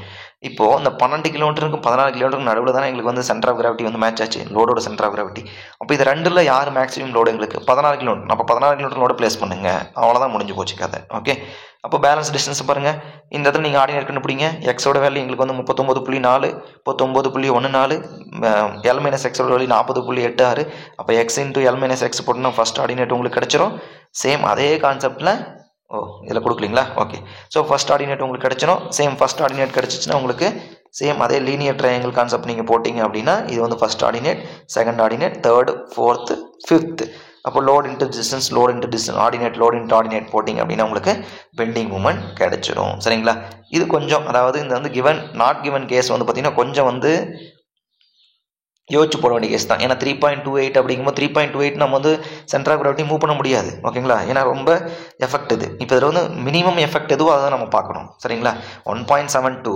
இப்போது இந்த 12 கிலோமீட்டருக்கும் 16 கிலோமீட்டருக்கு நடுவில் தானே எங்களுக்கு வந்து சென்டர் ஆஃப் கிராவிட்டி வந்து மேட்ச் ஆச்சு லோடோட சென்டர் ஆஃப் கிராவிட்டி. அப்போ இது ரெண்டில் யார் மேக்ஸிமம் லோடு எங்களுக்கு 16 கிலோமீட்டர். அப்போ 16 கிலோமீட்டர் லோடு ப்ளேஸ் பண்ணுங்க. அவ்வளோதான் முடிஞ்சு போச்சு கதை. ஓகே, அப்போ பேலன்ஸ் டிஸ்டன்ஸ் பாருங்கள். இந்த இடத்துல நீங்கள் ஆர்டினேட் கண்டுபிடிங்க. எக்ஸோட வேல்யூ எங்களுக்கு வந்து 39.4 39.14 எல் மைனஸ் எக்ஸோட வேல்யூ 40.86. அப்போ x into L minus x போட்டுனா ஃபஸ்ட் ஆர்டினேட் உங்களுக்கு கிடச்சிரும். சேம் அதே கான்செப்டில் இதில் கொடுக்கலீங்களா? ஓகே, ஸோ ஃபஸ்ட் ஆர்டினேட் உங்களுக்கு கிடச்சிரும். சேம் ஃபஸ்ட் ஆர்டினேட் கிடச்சிச்சின்னா உங்களுக்கு சேம் அதே லீனியர் ட்ரையாங்கிள் கான்செப்ட் நீங்கள் போட்டிங்க அப்படின்னா இது வந்து first ordinate, second ordinate, third, fourth, fifth. அப்போ load into distance load into distance ordinate load into ordinate போட்டிங்க அப்படின்னா உங்களுக்கு பெண்டிங் மூமெண்ட் கிடைச்சிரும். சரிங்களா? இது கொஞ்சம் அதாவது இந்த வந்து கிவன் நாட் கிவன் கேஸ் வந்து பார்த்திங்கன்னா கொஞ்சம் வந்து யோசிச்சு போட வேண்டிய கேஸ் தான். ஏன்னா 3.28 அப்படிங்கும்போது 3.28 நம்ம வந்து சென்டர் ஆஃப் கிராவிட்டி மூவ் பண்ண முடியாது. ஓகேங்களா? ஏன்னா ரொம்ப எஃபெக்ட் இது. இப்போ இதில் வந்து மினிமம் எஃபெக்ட் எதுவோ அதை நம்ம பார்க்கணும். சரிங்களா? 1.72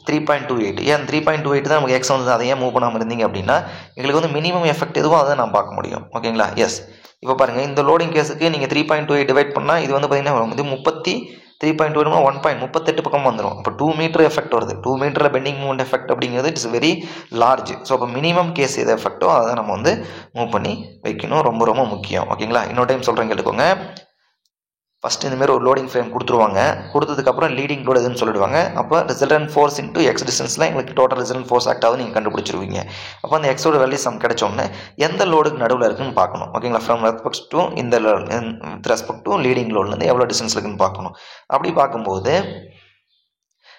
3.28 ஏன் 3.28 தான் நமக்கு எக்ஸ் வந்து அதை ஏன் மூவ் பண்ணாமல் இருந்தீங்க அப்படின்னா எங்களுக்கு வந்து மினிமம் எஃபெக்ட் எதுவோ அதை நம்ம பார்க்க முடியும். ஓகேங்களா? எஸ், இப்போ பாருங்கள் இந்த லோடிங் கேஸுக்கு நீங்கள் 3.28 டிவைட் பண்ணால் இது வந்து பார்த்திங்கன்னா வந்து 3.2 1.38 பக்கம் வந்துடும். அப்போ 2 மீட்டர் எஃபெக்ட் வருது. 2 மீட்டரில் பெண்டிங் மூமெண்ட் எஃபெக்ட் அப்படிங்கிறது இட்ஸ் வெரி லார்ஜ். ஸோ அப்போ மினிமம் கேஸ் எது எஃபெக்ட்டோ அதை நம்ம வந்து மூவ் பண்ணி வைக்கணும். ரொம்ப ரொம்ப முக்கியம். ஓகேங்களா? இன்னொரு டைம் சொல்கிறேன் கேட்டுக்கோங்க. ஃபஸ்ட்டு இந்தமாரி ஒரு லோடிங் ஃப்ரேம் கொடுத்துருவாங்க. கொடுத்ததுக்கப்புறம் லீடிங் லோடு எதுன்னு சொல்லிடுவாங்க. அப்போ ரிசல்டன்ட் ஃபோர்ஸ் இன்ட்டு எக்ஸ் டிஸ்டன்ஸில் எங்களுக்கு டோட்டல் ரிசல்டன்ட் ஃபோர்ஸ் ஆக்ட் ஆகுது நீங்கள் கண்டுபிடிச்சிருவீங்க. அப்போ அந்த எக்ஸோட வேல்யூ சம் கிடைச்சோன்னே எந்த லோடுக்கு நடுவில் இருக்குன்னு பார்க்கணும். ஓகேங்களா? ஃப்ரம் ரெஸ்பெக்ட் டு இந்த வித் ரெஸ்பெக்ட் டு லீடிங் லோட்லேருந்து எவ்வளோ டிஸ்டன்ஸ் இருக்குன்னு பார்க்கணும். அப்படி பார்க்கும்போது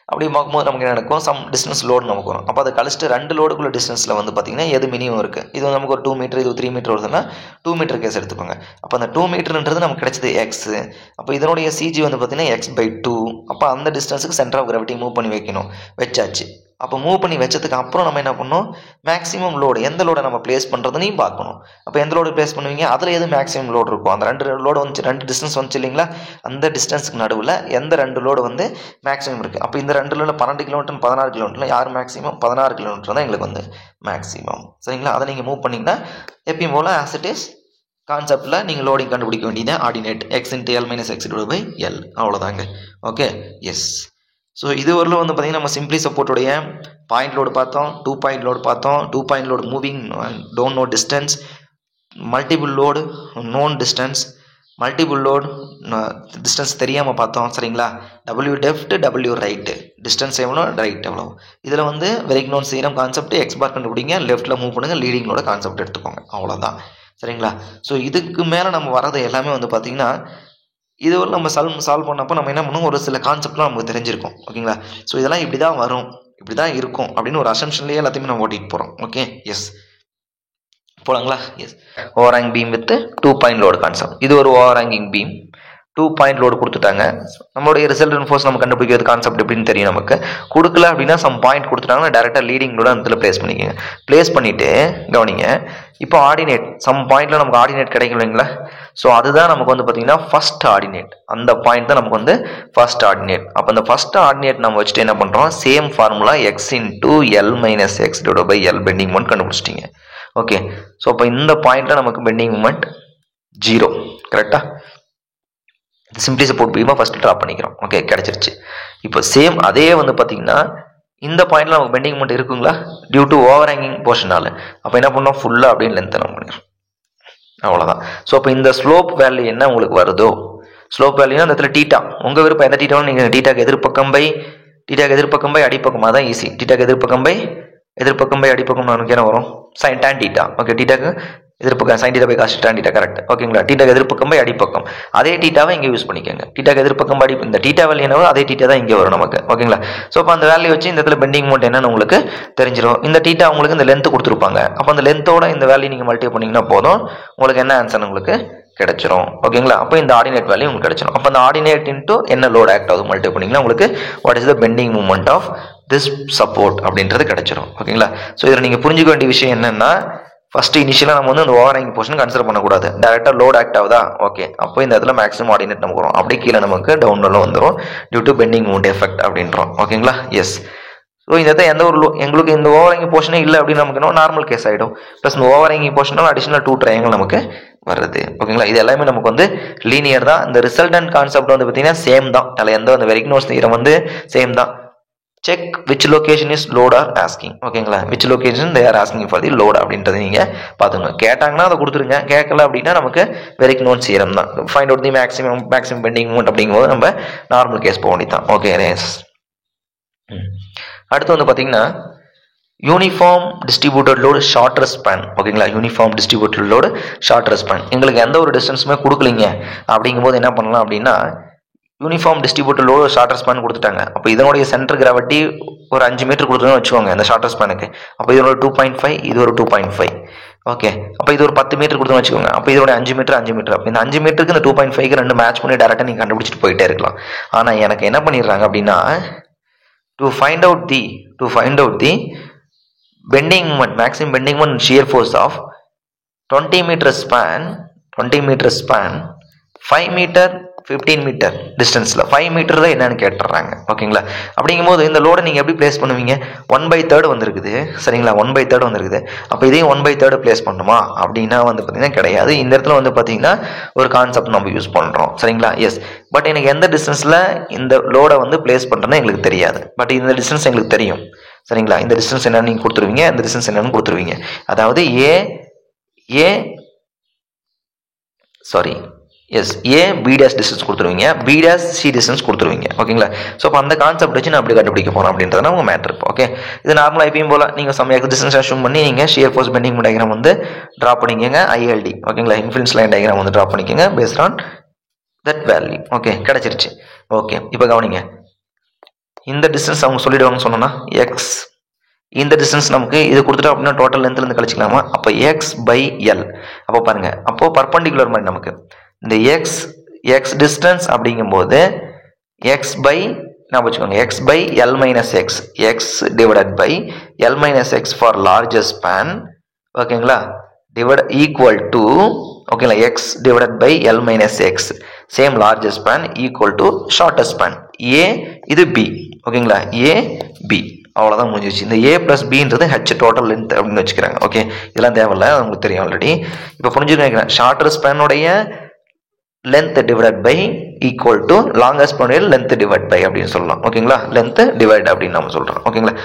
நமக்கு என்ன நடக்கும்? சம் டிஸ்டன்ஸ் லோடு நமக்கு வரும். அப்போ அதை கழிச்சிட்டு 2 லோடுக்குள்ள டிஸ்டன்ஸில் வந்து பார்த்தீங்கன்னா எது மினிமம் இருக்குது. இது நமக்கு ஒரு 2 மீட்டர், இது 3 மீட்டர் வருதுன்னா 2 மீட்டர் கேஸ் எடுத்துக்கோங்க. அப்போ அந்த 2 மீட்டர்ன்றது நமக்கு கிடைச்சது எக்ஸு. அப்போ இதனுடைய சிஜி வந்து பார்த்தீங்கன்னா x/2. அப்போ அந்த டிஸ்டன்ஸுக்கு சென்டர் ஆஃப் கிராவிட்டி மூவ் பண்ணி வைக்கணும். வச்சாச்சு. அப்போ மூவ் பண்ணி வச்சதுக்கு அப்புறம் நம்ம என்ன பண்ணணும்? மேக்ஸிமம் லோடு எந்த லோடை நம்ம பிளேஸ் பண்ணுறதுனையும் பார்க்கணும். அப்போ எந்த லோடு பிளேஸ் பண்ணுவீங்க? அதில் எது மேக்ஸிமம் லோடு இருக்கும்? அந்த 2 லோடு வந்துச்சு, 2 டிஸ்டன்ஸ் வந்துச்சு இல்லைங்களா? அந்த டிஸ்டன்ஸுக்கு நடுவில் எந்த 2 லோடு வந்து மேக்ஸிமம் இருக்குது? அப்போ இந்த 2 லோடு 12 கிலோமீட்டர் 16 கிலோமீட்டரில் யார் மேக்ஸிமம்? 16 கிலோமீட்டர் தான் எங்களுக்கு வந்து மேக்ஸிமம். சரிங்களா? அதை நீங்கள் மூவ் பண்ணிங்கன்னா எப்பயும் போல் ஆஸ் இட் இஸ் கான்செப்டில் நீங்கள் லோடிங் கண்டுபிடிக்க வேண்டியது ஆர்டினேட் x/L-x/L அவ்வளோதாங்க. Okay, yes. ஸோ இது வரலும் வந்து பார்த்திங்கன்னா நம்ம சிம்பிளி சப்போர்ட்டுடைய பாயிண்ட் லோடு பார்த்தோம், 2 பாயிண்ட் லோடு பார்த்தோம், 2 point load moving don't know distance, multiple load known distance, multiple load distance தெரியாமல் பார்த்தோம். சரிங்களா? W left W right, distance எவ்வளோ, ரைட் எவ்வளோ. இதில் வந்து வெரிக்னோன் சீரம் கான்செப்ட் எக்ஸ் பார் கண்டுபிடிங்க, லெஃப்ட்டில் மூவ் பண்ணுங்கள், லீடிங்களோட கான்செப்ட் எடுத்துக்கோங்க. அவ்வளோதான். சரிங்களா? ஸோ இதுக்கு மேலே நம்ம வரது எல்லாமே வந்து பார்த்திங்கன்னா இது ஒரு நம்ம சால்வ் பண்ணப்போ நம்ம என்ன பண்ணுவோம்? ஒரு சில கான்செப்ட்லாம் நமக்கு தெரிஞ்சிருக்கும். ஓகேங்களா? ஸோ இதெல்லாம் இப்படி தான் வரும், இப்படி தான் இருக்கும் அப்படின்னு ஒரு அசம்ஷன்லேயே எல்லாத்தையுமே நம்ம ஓட்டிகிட்டு போகிறோம். Okay, yes. போகலாங்களா? Yes. Over hang beam with 2 point load concept. இது ஒரு over hanging beam, 2 point load கொடுத்துட்டாங்க. நம்மளுடைய ரிசல்டன்ட் ஃபோர்ஸ் நம்ம கண்டுபிடிக்கிறது கான்செப்ட் எப்படின்னு தெரியும் நமக்கு. கொடுக்கல அப்படின்னா சம் பாயிண்ட் கொடுத்துட்டாங்கன்னா டேரெக்டாக லீடிங் லோடு அந்த ப்ளேஸ் பண்ணிக்கோங்க. ப்ளேஸ் பண்ணிவிட்டு கவனிங்க, இப்போ ஆர்டினேட் சம் பாயிண்டில் நமக்கு ஆர்டினேட் கிடைக்கும் இல்லைங்களா? ஸோ அதுதான் நமக்கு வந்து பார்த்தீங்கன்னா ஃபஸ்ட் ஆர்டினேட். அந்த பாயிண்ட் தான் நமக்கு வந்து ஃபஸ்ட் ஆர்டினேட். அப்போ அந்த ஃபஸ்ட் ஆர்டினேட் நம்ம வச்சுட்டு என்ன பண்ணுறோம்? Same formula x/L-x/L bending moment கண்டுபிடிச்சிட்டிங்க. ஓகே, ஸோ அப்போ இந்த பாயிண்ட்டில் நமக்கு பெண்டிங் மூமெண்ட் 0. கரெக்டாக? சிம்பிளி சப்போர்ட் பீமாக ஃபஸ்ட்டு ட்ரா பண்ணிக்கிறோம். ஓகே, கிடச்சிருச்சு. இப்போ சேம் அதே வந்து பார்த்தீங்கன்னா இந்த பாயிண்டில் நமக்கு பெண்டிங் மூமெண்ட் இருக்குங்களா? டியூ டு ஓவர் ஹேங்கிங் போர்ஷனால். அப்போ என்ன பண்ணோம்? ஃபுல்லாக அப்படின்னு லென்த்தை நம்ம பண்ணிடுறோம். அவ்வளோதான். ஸோ அப்போ இந்த ஸ்லோப் வேல்யூ என்ன உங்களுக்கு வருதோ, ஸ்லோப் வேல்யூனா அந்த இடத்துல டீட்டா, உங்கள் விருப்பம் எந்த டீட்டாவும் நீங்கள் டீட்டாக்கு எதிர்ப்பக்கம் பை அடிப்பக்கமாக தான் ஈஸி. டீட்டாக்கு எதிர்ப்பக்கம் பை அடிப்பக்கம் நமக்கு என்ன வரும்? Sine tan theta. ஓகே, டீட்டாக்கு எதிர்ப்பக்கம் sine theta by cos tan theta. Correct. ஓகேங்களா? டீட்டாக்கு எதிர்ப்பக்கம் பை அடிப்பக்கம், அதே டீட்டாவை இங்கே யூஸ் பண்ணிக்கோங்க. டீட்டாக்கு எதிர்ப்பக்கம் பை இந்த டீட்டா வேல்யூ என்னவோ அதே டீட்டா தான் இங்கே வரும் நமக்கு. ஓகேங்களா? ஸோ அப்போ அந்த வேல்யூ வச்சு இந்த இடத்துல பெண்டிங் மூமெண்ட் என்னன்னு உங்களுக்கு தெரிஞ்சிடும். இந்த டீட்டா உங்களுக்கு இந்த லென்த்து கொடுத்துருப்பாங்க. அப்போ அந்த லென்த்தோட இந்த வேல்யூ நீங்கள் மல்டிப்ளை பண்ணிங்கன்னா போதும், உங்களுக்கு என்ன ஆன்சர் உங்களுக்கு கிடைச்சிரும். ஓகேங்களா? அப்போ இந்த ஆர்டினேட் வேல்யூ உங்களுக்கு கிடைச்சிடும். அப்போ அந்த ஆர்டினேட் இன்ட்டு என்ன லோட் ஆக்ட் ஆகுது மல்டிப்ளை பண்ணிங்கன்னா உங்களுக்கு what is the bending moment of this support அப்படின்றது கிடைச்சிடும். ஓகேங்களா? ஸோ இதில் நீங்கள் புரிஞ்சுக்க வேண்டிய விஷயம் என்னென்னா, ஃபஸ்ட்டு இனிஷியலாக நம்ம வந்து அந்த ஓவர் ஹேங்கிங் போர்ஷன் கன்சிடர் பண்ணக்கூடாது. டேரெக்டாக லோட் ஆக்ட் ஆகுதா? ஓகே, அப்போ இந்த இடத்துல மேக்ஸிமம் ஆர்டினேட் நமக்கு வரும். அப்படியே கீழே நமக்கு டவுன்ல வந்துடும் due to bending moment effect அப்படின்றோம். ஓகேங்களா? எஸ். ஸோ இந்த இடத்துல எந்த ஒரு எங்களுக்கு இந்த ஓவர் ஹேங்கிங் போர்ஷனே இல்லை அப்படின்னு நமக்கு என்ன நார்மல் கேஸ் ஆகிடும். ப்ளஸ் இந்த ஓவர் ஹேங்கிங் போர்ஷனால் அடிஷனல் 2 ட்ரையாங்கிள் நமக்கு வருது. ஓகேங்களா? இது எல்லாமே நமக்கு வந்து லீனியர் தான். இந்த ரிசல்டன்ட் கான்செப்ட் வந்து பார்த்தீங்கன்னா சேம் தான். அதில் எந்த அந்த வெரிக்னோஸ் தியரம் வந்து சேம் தான். Check which location is load are asking. ஓகேங்களா? Which location they are asking for the load அப்படின்றத நீங்கள் பார்த்துங்க. கேட்டாங்கன்னா அதை கொடுத்துருங்க, கேட்கல அப்படின்னா நமக்கு வெரிக்னோன் தியரம் தான். Find out the maximum bending moment அப்படிங்கும்போது நம்ம நார்மல் கேஸ் போக வேண்டியதான். Okay, yes. அடுத்து வந்து பார்த்தீங்கன்னா uniform distributed load shorter span. ஓகேங்களா? Uniform distributed load shorter span. எங்களுக்கு எந்த ஒரு டிஸ்டன்ஸுமே கொடுக்கலிங்க அப்படிங்கும்போது என்ன பண்ணலாம் அப்படின்னா, uniform distributed load shorter span கொடுத்துட்டாங்க. அப்போ இதனுடைய சென்டர் கிராவிட்டி ஒரு 5 மீட்டர் கொடுத்துருன்னு வச்சுக்கோங்க இந்த ஷார்ட்டர் ஸ்பேனுக்கு. அப்போ இதோட 2.5, இது ஒரு 2.5. ஓகே, அப்போ இது ஒரு 10 மீட்டர் கொடுத்துன்னு வச்சுக்கோங்க. அப்போ இதோட 5 மீட்டர். அப்போ இந்த 5 மீட்டருக்கு இந்த 2.5க்கு 2 மேட்ச் பண்ணி டேரெக்டாக நீங்கள் கண்டுபிடிச்சிட்டு போயிட்டே இருக்கலாம். ஆனால் எனக்கு என்ன பண்ணிடுறாங்க அப்படின்னா, to find out the bending moment, maximum bending moment shear force of 20 meter span, 5 meter 15 metre டிஸ்டன்ஸில் 5 மீட்டர் தான் என்னன்னு கேட்டுறாங்க. ஓகேங்களா? அப்படிங்கும்போது இந்த லோடை நீங்கள் எப்படி பிளேஸ் பண்ணுவீங்க? 1/3 வந்திருக்குது சரிங்களா? 1/3 வந்திருக்குது. அப்போ இதையும் 1/3 பிளேஸ் பண்ணுமா அப்படின்னா வந்து பார்த்தீங்கன்னா கிடையாது. இந்த இடத்துல வந்து பார்த்தீங்கன்னா ஒரு கான்செப்ட் நம்ம யூஸ் பண்ணுறோம் சரிங்களா? எஸ். பட் எனக்கு எந்த டிஸ்டன்ஸில் இந்த லோடை வந்து பிளேஸ் பண்ணுறேன்னு எங்களுக்கு தெரியாது. பட் இந்த டிஸ்டன்ஸ் எங்களுக்கு தெரியும் சரிங்களா? இந்த டிஸ்டன்ஸ் என்னன்னு நீங்கள் கொடுத்துருவீங்க, இந்த டிஸ்டன்ஸ் என்னன்னு கொடுத்துருவீங்க. அதாவது ஏ பி டேஷ் டிஸ்டன்ஸ் கொடுத்துருவீங்க, பி டேஷ் சி டிஸ்டன்ஸ் கொடுத்துருவீங்க. ஓகேங்களா? ஸோ அப்போ அந்த கான்செப்ட் வச்சு நான் அப்படி கண்டுபிடிக்க போகிறோம் அப்படின்றதுனா உங்கள் மேட்ரு. ஓகே, இது நார்மலாக எப்பயும் போல் நீங்கள் சம் டிஸ்டன்ஸ் அஷ்யூம் பண்ணி நீங்கள் ஷியர் ஃபோர்ஸ் பெண்டிங் டயக்ராம் வந்து ட்ரா பண்ணிக்கோங்க. ILD ஓகேங்களா? இன்ஃப்ளூயன்ஸ் லைன் டயக்ராம் வந்து ட்ரா பண்ணிக்கோங்க based on that value. Okay, கிடச்சிருச்சு. ஓகே, இப்போ கவனிங்க. இந்த டிஸ்டன்ஸ் அவங்க சொல்லிடுவாங்கன்னு சொன்னோன்னா எக்ஸ், இந்த டிஸ்டன்ஸ் நமக்கு இது கொடுத்துட்டோம் அப்படின்னா டோட்டல் லென்த்லேருந்து கழிச்சிக்கலாமா? அப்போ x/L. அப்போ பாருங்க, அப்போ பர்பண்டிகுலர் மாதிரி நமக்கு இந்த எக்ஸ் டிஸ்டன்ஸ் அப்படிங்கும்போது நான் வச்சுக்கோங்க x/L - x, x divided by L - x for largest span. ஓகேங்களா? ஈக்குவல் டு ஓகேங்களா x divided by L - x same largest span equal to shortest span A, இது B. ஓகேங்களா? AB அவ்வளோதான் முடிஞ்சிச்சு. இந்த A + Bன்றது H டோட்டல் லென்த் அப்படின்னு வச்சுக்கிறாங்க. Okay, இதெல்லாம் தேவையில்ல, உங்களுக்கு தெரியும் ஆல்ரெடி. இப்போ புரிஞ்சுக்கிறேன். ஷார்ட்டர் ஸ்பேனுடைய length divide by equal to longest ஸ்பேனுடைய லென்த் டிவைட் பை அப்படின்னு சொல்லலாம். ஓகேங்களா? லென்த் டிவைட் அப்படின்னு நம்ம சொல்கிறோம். ஓகேங்களா?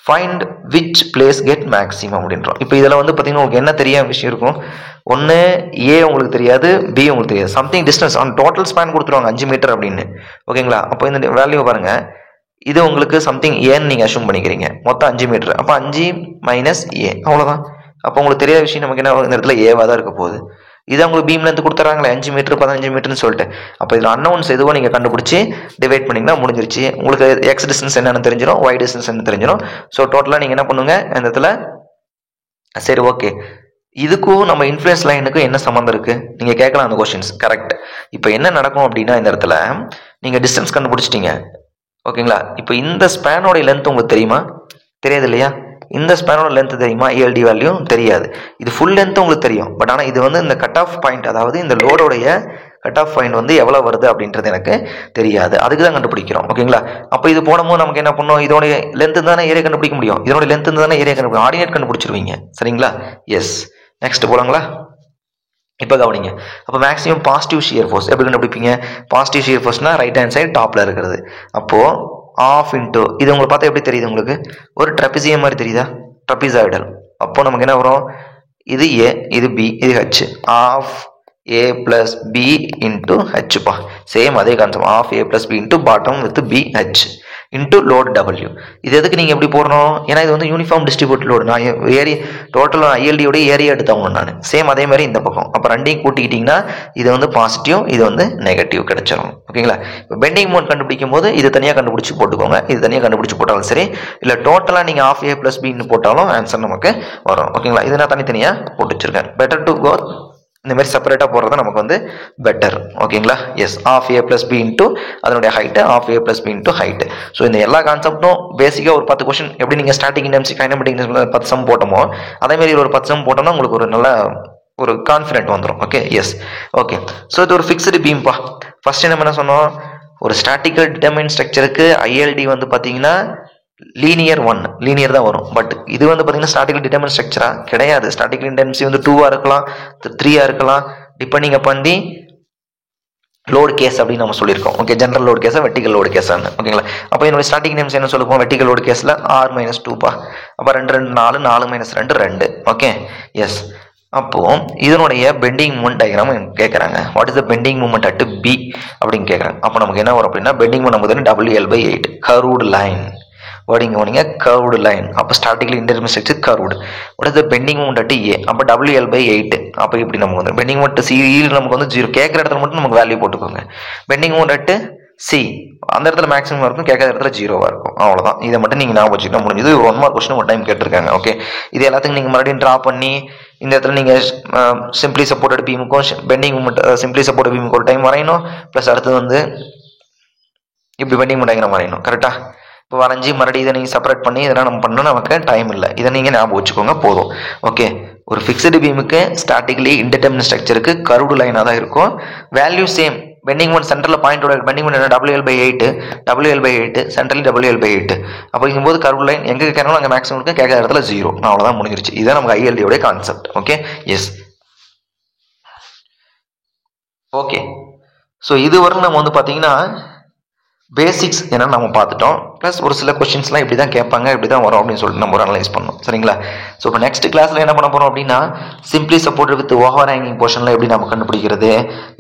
Find which place get maximum அப்படின்றோம். இப்போ இதில் வந்து பார்த்தீங்கன்னா உங்களுக்கு என்ன தெரியாத விஷயம் இருக்கும்? ஒன்று A உங்களுக்கு தெரியாது, B உங்களுக்கு தெரியாது. Something distance on total span கொடுத்துருவாங்க 5 மீட்டர் அப்படின்னு. ஓகேங்களா? அப்போ இந்த வேல்யூ பாருங்கள், இது உங்களுக்கு சம்திங் ஏன்னு நீங்கள் அஷ்யூம் பண்ணிக்கிறீங்க. மொத்தம் 5 மீட்டர். அப்போ 5 - A அவ்வளோதான். அப்போ உங்களுக்கு தெரியாத விஷயம் நமக்கு என்ன இந்த இடத்துல ஏவாக தான் இருக்க போகுது. இதை உங்களுக்கு பீம் லென்த் கொடுத்துறாங்களே 5 மீட்டர் 15 மீட்டர்னு சொல்லிட்டு. அப்போ இதில் அன்னவுன்ஸ் எதுவோ நீங்கள் கண்டுபிடிச்சி டிவைட் பண்ணிங்கன்னா முடிஞ்சிருச்சு. உங்களுக்கு எக்ஸ் டிஸ்டன்ஸ் என்னென்னு தெரிஞ்சிடும், ஒய் டிஸ்டன்ஸ் என்ன தெரிஞ்சிடும். ஸோ டோட்டலாக நீங்கள் என்ன பண்ணுங்க இந்த இடத்துல. சரி, ஓகே, இதுக்கும் நம்ம இன்ஃப்ளூயன்ஸ் லைனுக்கும் என்ன சம்மந்தம் இருக்குது நீங்கள் கேட்கலாம் அந்த கொஸ்டின்ஸ். கரெக்ட். இப்போ என்ன நடக்கும் அப்படின்னா இந்த இடத்துல நீங்கள் டிஸ்டன்ஸ் கண்டுபிடிச்சிட்டீங்க. ஓகேங்களா? இப்போ இந்த ஸ்பேனோடைய லென்த் உங்களுக்கு தெரியுமா? தெரியாது இல்லையா? இந்த ஸ்பேனோட லென்த் தெரியுமா? ELD வேல்யூ தெரியாது. இது ஃபுல் லென்த் உங்களுக்கு தெரியும். பட் ஆனால் இது வந்து இந்த கட் ஆஃப் பாயிண்ட், அதாவது இந்த லோடோடைய கட் ஆஃப் பாயிண்ட் வந்து எவ்வளோ வருது அப்படின்றது எனக்கு தெரியாது. அதுக்கு தான் கண்டுபிடிக்கிறோம். ஓகேங்களா? அப்போ இது போடும்போது நமக்கு என்ன பண்ணணும்? இதோடைய லென்த்து தானே ஏரியா கண்டுபிடிக்க முடியும். இதோட லென்த்து தானே ஏரியா கண்டுபிடிக்கும். ஆர்டினேட் கண்டுபிடிச்சிருவீங்க. சரிங்களா? எஸ். நெக்ஸ்ட் போலாங்களா? இப்போ கவனிங்க. அப்போ மேக்ஸிமம் பாசிட்டிவ் ஷியர் ஃபோர்ஸ் எப்படி கண்டுபிடிப்பீங்க? பாசிட்டிவ் ஷியர் ஃபோர்ஸ்னால் ரைட் ஹேண்ட் சைடு டாப்பில் இருக்கிறது. அப்போது ஆஃப் இன்ட்டு இது உங்களுக்கு பார்த்தா எப்படி தெரியுது? உங்களுக்கு ஒரு ட்ரெபிசியம் மாதிரி தெரியுதா? ட்ரெபிசாய்டல். அப்போ நமக்கு என்ன வரும்? இது A, இது B, இது H. Half A + B into ஹெச்ப்பா. சேம் அதே concept. Half A + B into bottom with BH into load W. இது எதுக்கு நீங்கள் எப்படி போடணும்? ஏன்னா இது வந்து யூனிஃபார்ம் டிஸ்ட்ரிபியூட் லோடு. நான் ஏரியா டோட்டல் ILD ஏரியா எடுத்தவங்க நான். சேம் அதே மாதிரி இந்த பக்கம். அப்போ ரெண்டையும் கூட்டிக்கிட்டிங்கன்னா இது வந்து பாசிட்டிவ், இது வந்து நெகட்டிவ் கிடைச்சிடும். ஓகேங்களா? இப்போ பெண்டிங் மோட் கண்டுபிடிக்கும் போது இது தனியாக கண்டுபிடிச்சி போட்டுக்கோங்க. இது தனியாக கண்டுபிடிச்சி போட்டாலும் சரி, இல்லை டோட்டலாக நீங்கள் ஆஃப் A + Bன்னு போட்டாலும் ஆன்சர் நமக்கு வரும். ஓகேங்களா? இது நான் தனித்தனியாக போட்டு வச்சிருக்கேன். பெட்டர் டு கோ இந்த மாதிரி செப்பரேட்டாக போடுறது நமக்கு வந்து பெட்டர். ஓகேங்களா? Yes. Half A + B into அதனுடைய height, half A + B into height. So இந்த எல்லா கான்செப்டும் பேசிக்காக ஒரு 10 கொஸ்டின் எப்படி நீங்கள் ஸ்டாட்டிக் இன்டென்சி கைனமெட்டிக் 10 சம் போட்டோமோ அதேமாரி ஒரு 10 சம் போட்டோம்னா உங்களுக்கு ஒரு நல்ல ஒரு கான்ஃபிடென்ட் வந்துடும். Okay, yes. ஓகே, ஸோ இது ஒரு ஃபிக்ஸ்டு பீம்பா. ஃபர்ஸ்ட் நம்ம என்ன சொன்னோம்? ஒரு ஸ்டாட்டிக்கல் டிட்டர்மைன் ஸ்ட்ரக்சருக்கு ILD வந்து பார்த்தீங்கன்னா லீனியர் தான் வரும். பட் இது வந்து பார்த்தீங்கன்னா ஸ்டாட்டிக்கல் டிட்டர்மைன் ஸ்ட்ரக்சரா கிடையாது. ஸ்டாட்டிக்கல் இன்டென்சி வந்து 2 இருக்கலாம், 3 இருக்கலாம், depending upon the load case அப்படின்னு நம்ம சொல்லியிருக்கோம். ஓகே, ஜென்ரல் லோடு கேஸா வெர்டிகல் லோடு கேஸான்னு. ஓகேங்களா? அப்போ என்னோட ஸ்டாட்டிக் நேம்ஸ் என்ன சொல்லுவோம்? வெர்டிகல் லோடு கேஸில் R - 2பா. அப்போ 2 2 4 4 - 2 2. Okay, yes. அப்போது இதனுடைய பெண்டிங் மூமெண்ட் டயக்ராம் கேட்குறாங்க. What is the bending moment at B அப்படின்னு கேட்குறாங்க. அப்போ நமக்கு என்ன வரும் அப்படின்னா பெண்டிங் மூமெண்ட் நமக்கு WL/8 கர்வ்டு லைன். வேர்டிங்க கர்வ்டு லைன். அப்போ statically intermediate structure curved. What is the bending moment at A? அப்போ WL/8. அப்போ இப்படி நமக்கு வந்து பெண்டிங் மூமெண்ட் C நமக்கு வந்து 0. கேட்குற இடத்துல மட்டும் நமக்கு வேல்யூ போட்டுக்கோங்க. பெண்டிங் மூமெண்ட் அட் C அந்த இடத்துல மேக்ஸிமம் இருக்கும், கேட்காத இடத்துல 0வா இருக்கும். அவ்வளோதான். இதை மட்டும் நீங்கள் ஞாபகம் வச்சுக்கிட்டா முடிஞ்சது. 1 மார்க் கொஸ்டின் ஒரு டைம் கேட்டிருக்காங்க. ஓகே, இது எல்லாத்துக்கும் நீங்கள் மறுபடியும் ட்ரா பண்ணி இந்த இடத்துல நீங்கள் சிம்பிளி சப்போர்ட்டட் பீமுக்கும் பெண்டிங் மூமெண்ட் சிம்பிளி சப்போர்ட்டட் பீமுக்கு ஒரு டைம் வரையணும். ப்ளஸ் அடுத்தது வந்து இப்படி பெண்டிங் மூமெண்ட் டயக்ராம் வரையணும். கரெக்டாக? இப்போ வரைஞ்சி மறுபடியும் இதை நீங்கள் செப்பரேட் பண்ணி இதெல்லாம் நம்ம பண்ணணும், நமக்கு டைம் இல்லை. இதை நீங்கள் ஞாபகம் வச்சுக்கோங்க போதும். ஓகே, ஒரு ஃபிக்ஸ்டு பீமுக்கு ஸ்டாட்டிக்கலி இன்டிட்டர்மினேட் ஸ்ட்ரக்சருக்கு கர்வ்டு லைனாக தான் இருக்கும். Value same. பெண்டிங் மோமெண்ட் சென்டரில் பாயிண்டோட பெண்டிங் மோமெண்ட் என்ன WL/8 WL/8 சென்ட்ரலி WL/8 அப்படிங்கும்போது கர்வ் லைன் எங்கே கேட்கணும் அங்கே மேக்ஸிமம் இருக்கு, கேட்குற இடத்துல 0. அவ்வளோதான் முடிஞ்சிருச்சு. இதுதான் நமக்கு ILD concept. Okay, yes, okay. So இதுவரை நம்ம வந்து பார்த்தீங்கன்னா பேசிக்ஸ் என்னன்னு நம்ம பார்த்துட்டோம். ப்ளஸ் ஒரு சில கொஸ்டின்ஸ்லாம் இப்படி தான் கேட்பாங்க, இப்படி தான் வரும் அப்படின்னு சொல்லிட்டு நம்ம ஒரு அனலைஸ் பண்ணோம். சரிங்களா? ஸோ இப்போ நெக்ஸ்ட் கிளாஸில் என்ன பண்ண போகிறோம் அப்படின்னா simply support with over hanging போர்ஷனில் எப்படி நம்ம கண்டுபிடிக்கிறது,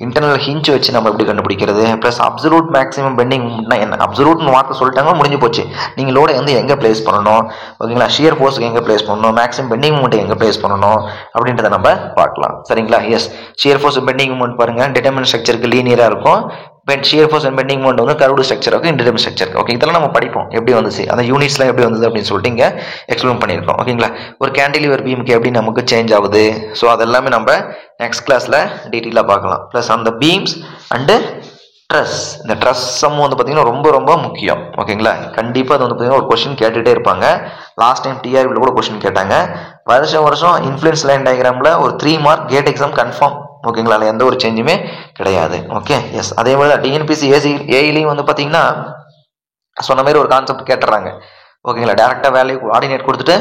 இன்டர்னல் ஹிஞ்ச் வச்சு நம்ம எப்படி கண்டுபிடிக்கிறது, ப்ளஸ் அப்சல்யூட் மேக்ஸிமம் பெண்டிங் மூமெண்ட்னா என்ன, அப்சல்யூட்னு வார்த்தை சொல்லிட்டாங்க, முடிஞ்சு போச்சு. நீங்கள் லோடை வந்து எங்கே பிளேஸ் பண்ணணும், ஓகேங்களா, ஷியர் ஃபோர்ஸுக்கு எங்கே பிளேஸ் பண்ணணும், மேக்ஸிமம் பெண்டிங் மூமெண்ட் எங்கே பிளேஸ் பண்ணணும் அப்படின்றத நம்ம பார்க்கலாம். சரிங்களா? Yes, shear force bending moment பாருங்கள், டிட்டர்மினன்ட் ஸ்ட்ரக்சருக்கு லீனியராக இருக்கும். Shear force and bending moment வந்து கர்வ்டு ஸ்ட்ரக்சருக்கு இன்டர்மினன்ட் ஸ்ட்ரக்சருக்கு. ஓகே, இதெல்லாம் நம்ம படிப்போம் எப்படி வந்துச்சு, அந்த யூனிட்ஸ்லாம் எப்படி வந்தது அப்படின்னு சொல்லிட்டு இங்கே எக்ஸ்பிளைன் பண்ணியிருக்கோம். ஓகேங்களா? ஒரு கேண்டிலிவர் பீமுக்கு எப்படி நமக்கு சேஞ்ச் ஆகுது, ஸோ அதெல்லாமே நம்ம நெக்ஸ்ட் கிளாஸில் டீட்டெயிலாக பார்க்கலாம். ப்ளஸ் அந்த பீம்ஸ் அண்டு ட்ரெஸ், இந்த ட்ரெஸ் சம் வந்து பார்த்தீங்கன்னா ரொம்ப ரொம்ப முக்கியம். ஓகேங்களா? கண்டிப்பாக அது வந்து பார்த்தீங்கன்னா ஒரு கொஸ்டின் கேட்டுகிட்டே இருப்பாங்க. லாஸ்ட் டைம் TRBயில் கூட கொஸ்டின் கேட்டாங்க. வருஷம் இன்ஃப்ளூயன்ஸ் லைன் டயக்ராமில் ஒரு 3 மார்க் கேட் எக்ஸாம் கன்ஃபார்ம். ஓகேங்களா? அதில் எந்த ஒரு சேஞ்சுமே கிடையாது. Okay, yes. அதே மாதிரி தான் TNPSC ஏஐலையும் வந்து பார்த்தீங்கன்னா சொன்ன மாதிரி ஒரு கான்செப்ட் கேட்டுறாங்க. ஓகேங்களா? டேரெக்டாக வேல்யூ கோஆர்டினேட் கொடுத்துட்டு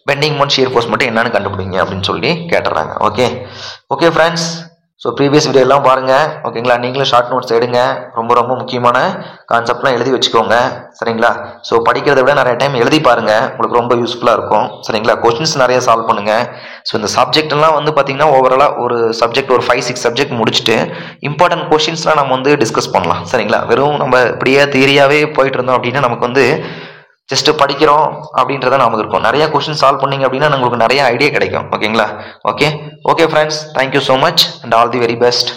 பெண்டிங் மோமெண்ட் ஷியர் ஃபோர்ஸ் மட்டும் என்னன்னு கண்டுபிடிங்க அப்படின்னு சொல்லி கேட்டுறாங்க. Okay, okay friends. So previous video எல்லாம் பாருங்கள். ஓகேங்களா? நீங்களும் ஷார்ட் நோட்ஸ் எடுங்க. ரொம்ப ரொம்ப முக்கியமான கான்செப்ட்லாம் எழுதி வச்சுக்கோங்க. சரிங்களா? ஸோ படிக்கிறத விட நிறைய டைம் எழுதி பாருங்கள், உங்களுக்கு ரொம்ப யூஸ்ஃபுல்லாக இருக்கும். சரிங்களா? கொஸ்டின்ஸ் நிறைய சால்வ் பண்ணுங்கள். ஸோ இந்த சப்ஜெக்ட்லாம் வந்து பார்த்தீங்கன்னா ஓவராலாக ஒரு சப்ஜெக்ட் ஒரு 5-6 சப்ஜெக்ட் முடிச்சுட்டு இம்பார்ட்டன்ட் கொஸ்டின்ஸ்லாம் நம்ம வந்து டிஸ்கஸ் பண்ணலாம். சரிங்களா? வெறும் நம்ம இப்படியே தியரியாகவே போயிட்டு இருந்தோம் அப்படின்னா நமக்கு வந்து ஜஸ்ட் படிக்கிறோம் அப்படின்றத நமக்கு இருக்கும். நிறைய கொஸ்டின் சால்வ் பண்ணிங்க அப்படின்னா உங்களுக்கு நிறைய ஐடியா கிடைக்கும். ஓகேங்களா? Okay, okay friends, thank you so much and all the very best.